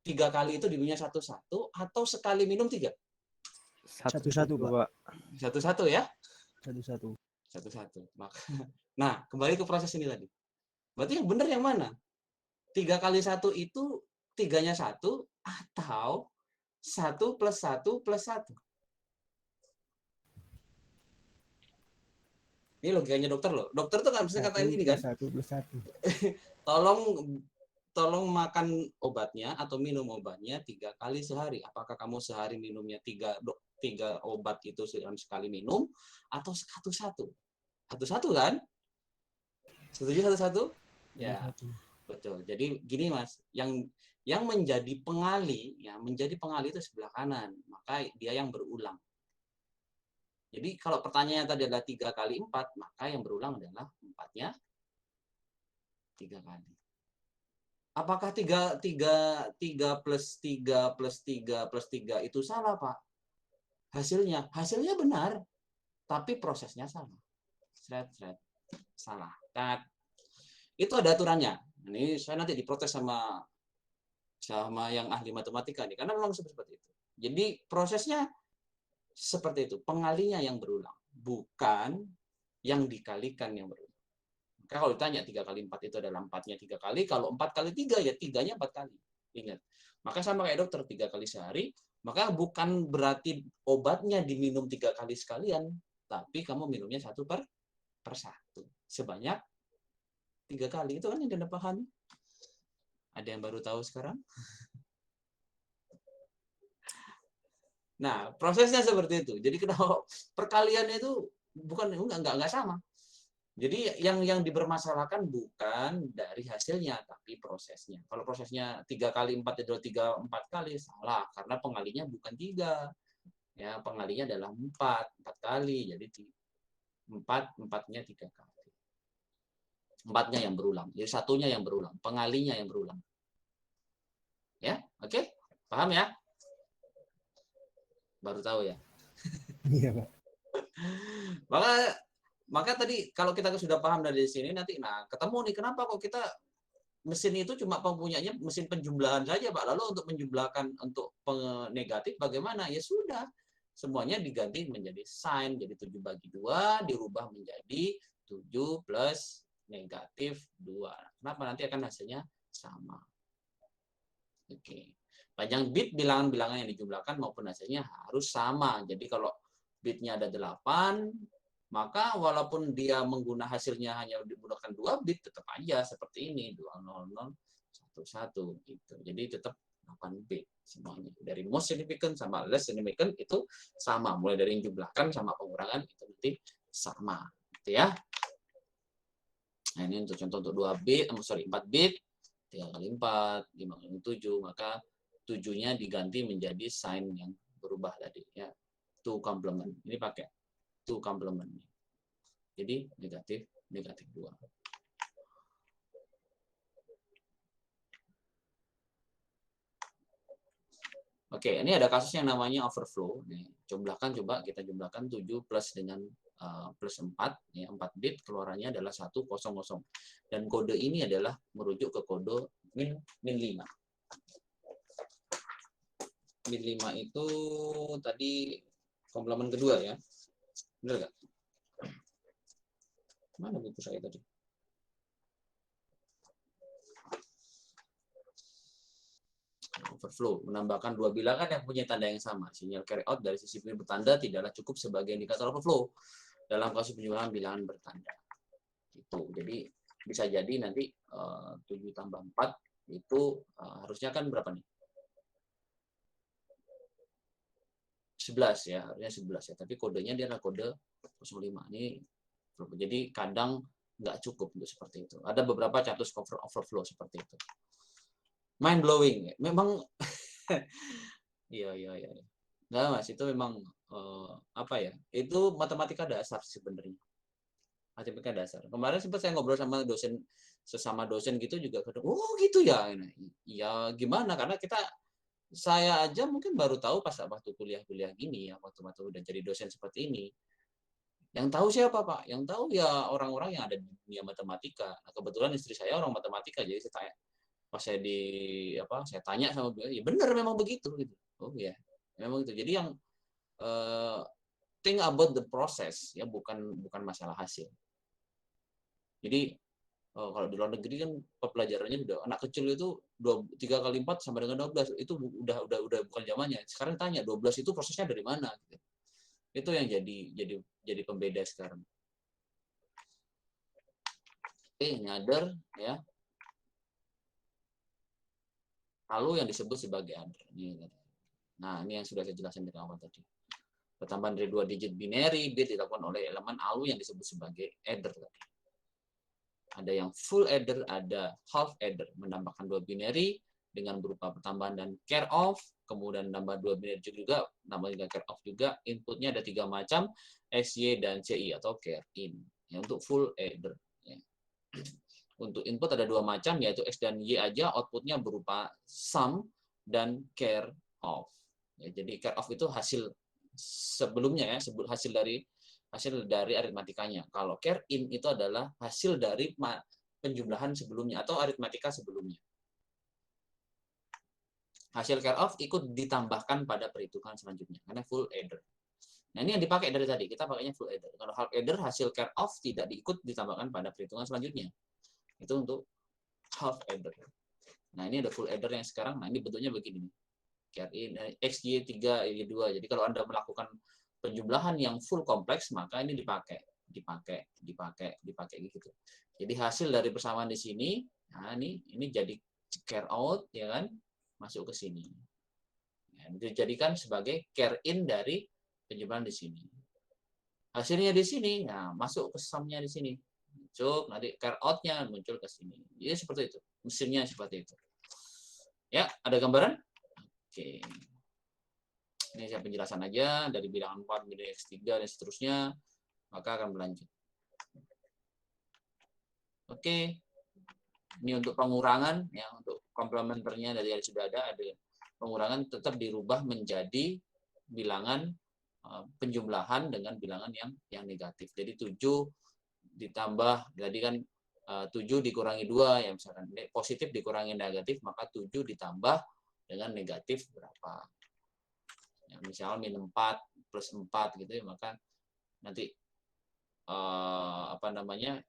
3 kali itu diminumnya satu-satu, atau sekali minum 3? Satu-satu, Pak. Pak. Satu-satu ya? Satu-satu. Satu-satu. Nah, kembali ke proses ini tadi. Berarti yang benar yang mana? 3 kali 1 itu 3-nya 1, atau 1 plus 1 plus 1? Ini logikanya dokter loh. Dokter tuh nggak bisa katain gini kan? 1 plus 1. Tolong makan obatnya atau minum obatnya 3 kali sehari. Apakah kamu sehari minumnya 3 obat itu dalam sekali minum, atau satu-satu? Satu-satu kan? Setuju satu-satu? Ya, betul. Jadi gini Mas, yang menjadi pengali itu sebelah kanan, maka dia yang berulang. Jadi kalau pertanyaannya tadi adalah 3 kali 4, maka yang berulang adalah 4-nya 3 kali. Apakah 3 plus 3 plus 3 plus 3 itu salah, Pak? Hasilnya benar, tapi prosesnya salah. Salah. Itu ada aturannya. Ini saya nanti diprotes sama yang ahli matematika nih, karena memang seperti itu. Jadi prosesnya seperti itu, pengalinya yang berulang, bukan yang dikalikan yang berulang. Maka kalau ditanya 3 kali 4 itu adalah 4-nya 3 kali, kalau 4 kali 3 ya 3-nya 4 kali. Ingat. Maka sama kayak dokter 3 kali sehari, maka bukan berarti obatnya diminum 3 kali sekalian, tapi kamu minumnya 1 per 1. Sebanyak 3 kali. Itu kan yang Anda pahami. Ada yang baru tahu sekarang? Nah, prosesnya seperti itu. Jadi kenapa perkaliannya itu enggak sama. Jadi yang dipermasalahkan bukan dari hasilnya, tapi prosesnya. Kalau prosesnya 3 kali 4 adalah 4 kali, salah. Karena pengalinya bukan 3. Ya, pengalinya adalah 4 kali. Jadi 4-nya 3 kali. 4-nya yang berulang. Jadi satunya yang berulang. Pengalinya yang berulang. Ya, oke? Paham ya? Baru tahu ya? Iya, Pak. Maka tadi kalau kita sudah paham dari sini nanti ketemu nih kenapa kok kita mesin itu cuma mempunyainya mesin penjumlahan saja Pak. Lalu untuk menjumlahkan untuk negatif bagaimana? Ya sudah. Semuanya diganti menjadi sign, jadi 7 bagi 2 dirubah menjadi 7 plus negatif 2. Kenapa? Nanti akan hasilnya sama. Oke. Panjang bit bilangan-bilangan yang dijumlahkan maupun hasilnya harus sama. Jadi kalau bitnya ada 8, maka walaupun dia menggunakan hasilnya hanya menggunakan 2 bit, tetap aja seperti ini, 20011 gitu. Jadi tetap 8 bit semuanya. Dari most significant sama less significant itu sama. Mulai dari yang jumlahkan sama pengurangan itu nanti sama. Gitu ya. Nah, ini untuk contoh untuk 4 bit, 3 kali 4, 5 kali 7, maka 7-nya diganti menjadi sign yang berubah tadi ya. 2 complement. Ini pakai 2 complement. Jadi negatif 2. Oke, ini ada kasus yang namanya overflow. Nih, coba kita jumlahkan 7 plus dengan plus 4, ya, 4 bit, keluarannya adalah 100. Dan kode ini adalah merujuk ke kode min 5. Min 5 itu tadi komplement kedua ya. Benar nggak? Mana buku saya tadi? Overflow, menambahkan 2 bilangan yang punya tanda yang sama. Sinyal carry out dari sisi bertanda tidaklah cukup sebagai indikator overflow dalam kasus penjumlahan bilangan bertanda. Itu. Jadi bisa jadi nanti 7 tambah 4 itu harusnya kan berapa nih? 11 ya, harusnya 11 ya. Tapi kodenya dia adalah kode 05. Ini jadi kadang nggak cukup untuk seperti itu. Ada beberapa catus overflow seperti itu. Mind blowing. Memang iya. Nggak Mas, itu memang apa ya? Itu matematika dasar sebenarnya. matematika dasar. Kemarin sempat saya ngobrol sama sesama dosen gitu juga, oh gitu ya. Ya gimana, karena saya aja mungkin baru tahu pas waktu kuliah gini ya, waktu udah jadi dosen seperti ini. Yang tahu siapa, Pak? Yang tahu ya orang-orang yang ada di dunia matematika. Nah, kebetulan istri saya orang matematika, jadi saya tanya, pas saya tanya sama beliau, ya benar memang begitu gitu. Oh ya, memang itu. Jadi yang think about the process ya, bukan masalah hasil. Jadi kalau di luar negeri kan pelajarannya udah anak kecil itu 3 kali 4 sama dengan 12 itu udah bukan zamannya. Sekarang tanya 12 itu prosesnya dari mana? Gitu. Itu yang jadi pembeda sekarang. Another ya. Lalu yang disebut sebagai other. Nah, ini yang sudah saya jelaskan dari awal tadi. Pertambahan dari 2 digit binary bit dilakukan oleh elemen ALU yang disebut sebagai adder tadi. Ada yang full adder, ada half adder, menambahkan 2 binary dengan berupa pertambahan dan care of, kemudian nambah 2 binary juga, nambah juga care of juga. Inputnya ada 3 macam, SY dan CI atau care in. Ya, untuk full adder. Ya. Untuk input ada 2 macam, yaitu X dan Y aja, outputnya berupa sum dan care of. Ya, jadi care of itu hasil sebelumnya ya, hasil dari aritmatikanya. Kalau care in itu adalah hasil dari penjumlahan sebelumnya atau aritmatika sebelumnya. Hasil care of ikut ditambahkan pada perhitungan selanjutnya karena full adder. Nah, ini yang dipakai dari tadi, kita pakainya full adder. Kalau half adder hasil care of tidak diikut ditambahkan pada perhitungan selanjutnya. Itu untuk half adder. Nah, ini ada full adder yang sekarang, nah ini bentuknya begini. Care in XY3 Y2. Jadi kalau Anda melakukan penjumlahan yang full kompleks, maka ini dipakai gitu. Jadi hasil dari persamaan di sini, nah ini jadi care out ya kan, masuk ke sini. Nah, dijadikan sebagai care in dari penjumlahan di sini. Hasilnya di sini, nah masuk ke sumnya di sini. Muncul nanti care out-nya muncul ke sini. Jadi seperti itu. Mesinnya seperti itu. Ya, ada gambaran? Oke. Ini saya penjelasan aja dari bilangan 4, bilangan X3 dan seterusnya, maka akan berlanjut. Oke. Ini untuk pengurangan ya, untuk komplementernya dari yang sudah ada pengurangan tetap dirubah menjadi bilangan penjumlahan dengan bilangan yang negatif. Jadi 7 ditambah, jadi kan 7 dikurangi 2, ya misalkan positif dikurangi negatif, maka 7 ditambah dengan negatif berapa. Ya, misal min 4 plus 4 gitu ya, maka nanti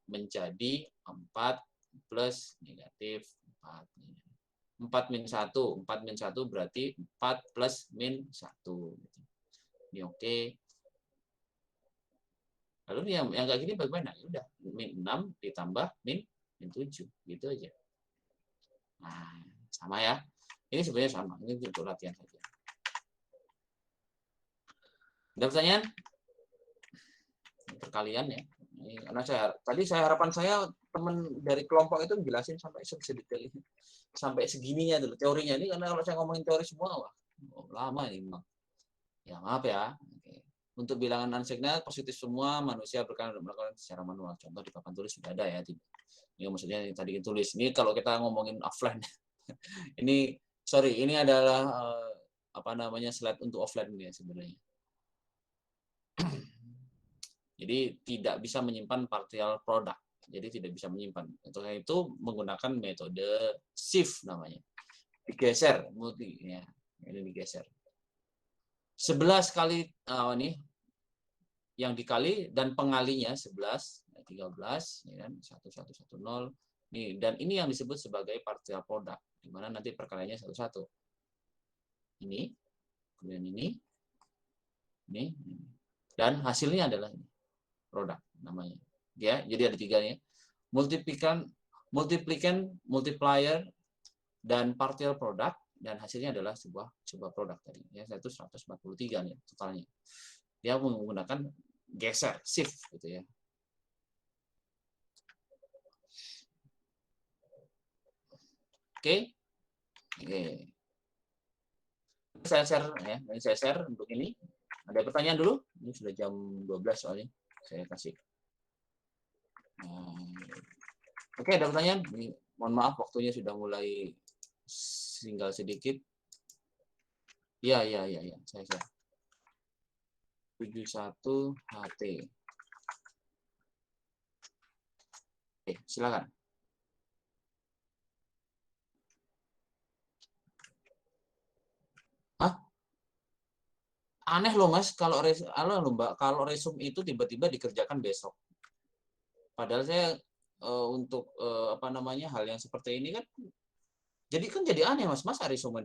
menjadi 4 plus negatif 4. 4 min 1. 4 min 1 berarti 4 plus min 1. Ini oke. Lalu yang kayak gini bagaimana? Ya udah, min 6 ditambah min 7. Gitu aja. Nah, sama ya. Ini sebenarnya sama. Ini untuk latihan saja. Ada pertanyaan? Perkalian ya. Ini, karena harapan saya teman dari kelompok itu jelasin sampai sedetail ini. Sampai segininya dulu teorinya ini, karena kalau saya ngomongin teori semua lama ini memang. Ya maaf ya. Oke. Untuk bilangan non-signal positif semua, manusia melakukan secara manual. Contoh di papan tulis sudah ada ya. Ini maksudnya yang tadi ditulis. Ini kalau kita ngomongin offline. ini adalah slide untuk offline ya sebenarnya. Jadi tidak bisa menyimpan partial product. Jadi tidak bisa menyimpan. Untuk itu menggunakan metode shift namanya. Digeser, ya. Ini digeser. 11 kali ini yang dikali dan pengalinya 11, 13, ya kan? 1110. Nih, dan ini yang disebut sebagai partial product, di mana nanti perkaliannya 11. Ini, kemudian ini, dan hasilnya adalah ini. Produk namanya. Ya, jadi ada 3 nya. Multiplicand, multiplier, dan partial product, dan hasilnya adalah sebuah produk tadi. Ya, itu 143 nih totalnya. Dia menggunakan geser, shift gitu ya. Oke. Saya share untuk ini. Ada pertanyaan dulu? Ini sudah jam 12 soalnya. Saya kasih Oke, ada pertanyaan? Mohon maaf, waktunya sudah mulai tinggal sedikit. Iya. Saya. 71 HT. Oke, silakan. Aneh loh Mas, kalau Mbak, kalau resume itu tiba-tiba dikerjakan besok. Padahal saya untuk hal yang seperti ini kan jadi aneh Mas. Masa resume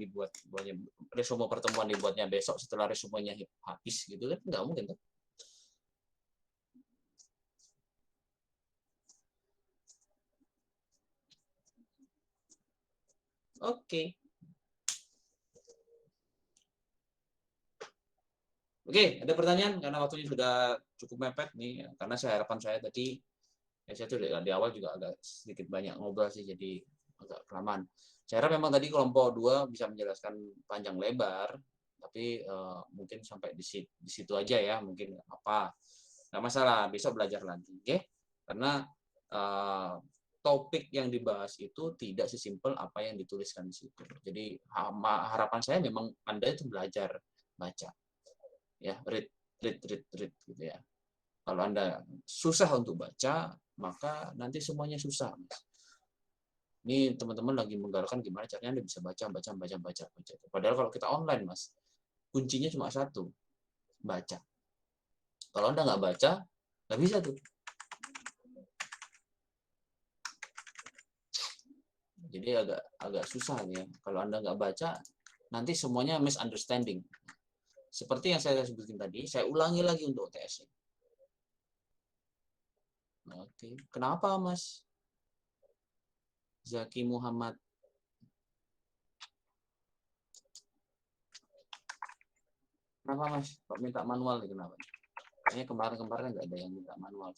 resume pertemuan dibuatnya besok setelah resumenya habis gitu kan? Nggak mungkin kan? Oke. Oke, ada pertanyaan karena waktunya sudah cukup mepet nih. Karena harapan saya tadi, saya tuh di awal juga agak sedikit banyak ngobrol sih, jadi agak kelamaan. Saya harap memang tadi kelompok 2 bisa menjelaskan panjang lebar, tapi mungkin sampai di situ aja ya, mungkin nggak masalah, besok belajar lagi, oke? Karena topik yang dibahas itu tidak sesimpel apa yang dituliskan di situ. Jadi harapan saya memang Anda itu belajar baca. Ya, read gitu ya. Kalau Anda susah untuk baca, maka nanti semuanya susah, Mas. Ini teman-teman lagi menggalakkan gimana caranya Anda bisa baca. Padahal kalau kita online, Mas, kuncinya cuma satu, baca. Kalau Anda nggak baca, nggak bisa tuh. Jadi agak susah ya. Kalau Anda nggak baca, nanti semuanya misunderstanding. Seperti yang saya sebutin tadi, saya ulangi lagi untuk UTS. Oke, kenapa Mas Zaki Muhammad? Kenapa Mas? Kok minta manual nih, kenapa? Kayaknya kemarin nggak ada yang minta manual.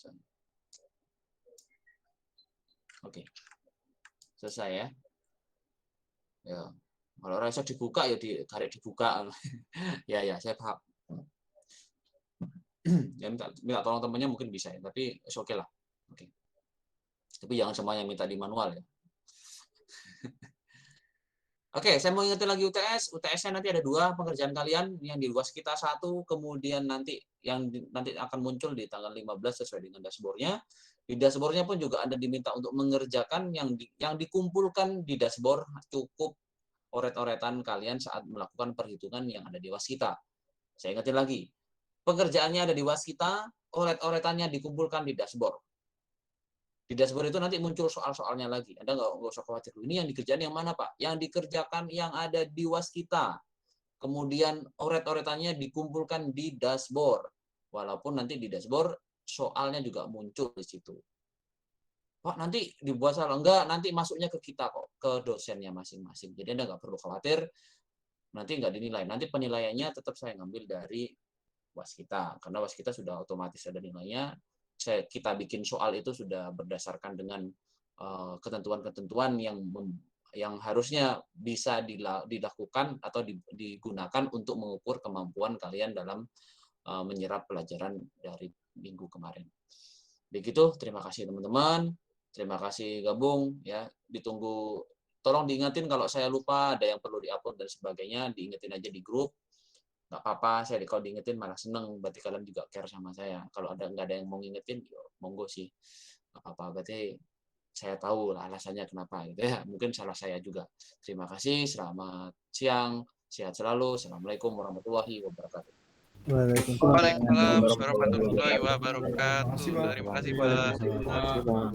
Oke, selesai ya. Ya. Kalau rasa dibuka ya ditarik dibuka. ya saya paham. Ya minta tolong temannya mungkin bisa ya, tapi oke lah. Oke. Tapi jangan semuanya minta di manual ya. Oke, saya mau ingetin lagi UTS. UTS-nya nanti ada 2 pengerjaan kalian, yang di Waskita 1, kemudian nanti akan muncul di tanggal 15 sesuai dengan dashboard-nya. Di dashboard-nya pun juga Anda diminta untuk mengerjakan yang dikumpulkan di dashboard cukup oret-oretan kalian saat melakukan perhitungan yang ada di Waskita. Saya ingetin lagi, pekerjaannya ada di Waskita, oret-oretannya dikumpulkan di dashboard. Di dashboard itu nanti muncul soal-soalnya lagi. Anda nggak usah khawatir. Ini yang dikerjakan yang mana Pak? Yang dikerjakan yang ada di Waskita. Kemudian oret-oretannya dikumpulkan di dashboard. Walaupun nanti di dashboard soalnya juga muncul di situ. Pak, nanti dibuat salah. Enggak, nanti masuknya ke kita kok, ke dosennya masing-masing. Jadi Anda nggak perlu khawatir, nanti nggak dinilai. Nanti penilaiannya tetap saya ngambil dari Waskita. Karena Waskita sudah otomatis ada nilainya. Kita bikin soal itu sudah berdasarkan dengan ketentuan-ketentuan yang harusnya bisa dilakukan atau digunakan untuk mengukur kemampuan kalian dalam menyerap pelajaran dari minggu kemarin. Begitu, terima kasih teman-teman. Terima kasih gabung ya. Ditunggu, tolong diingetin kalau saya lupa ada yang perlu diupload dan sebagainya, diingetin aja di grup. Nggak apa-apa, saya kalau diingetin malah seneng, berarti kalian juga care sama saya. Kalau nggak ada yang mau ngingetin, monggo sih. Nggak apa-apa, berarti saya tahu lah alasannya kenapa gitu ya. Mungkin salah saya juga. Terima kasih, selamat siang, sehat selalu. Assalamualaikum warahmatullahi wabarakatuh. Waalaikumsalam Waalaikumsalam warahmatullahi wabarakatuh. Terima kasih Pak.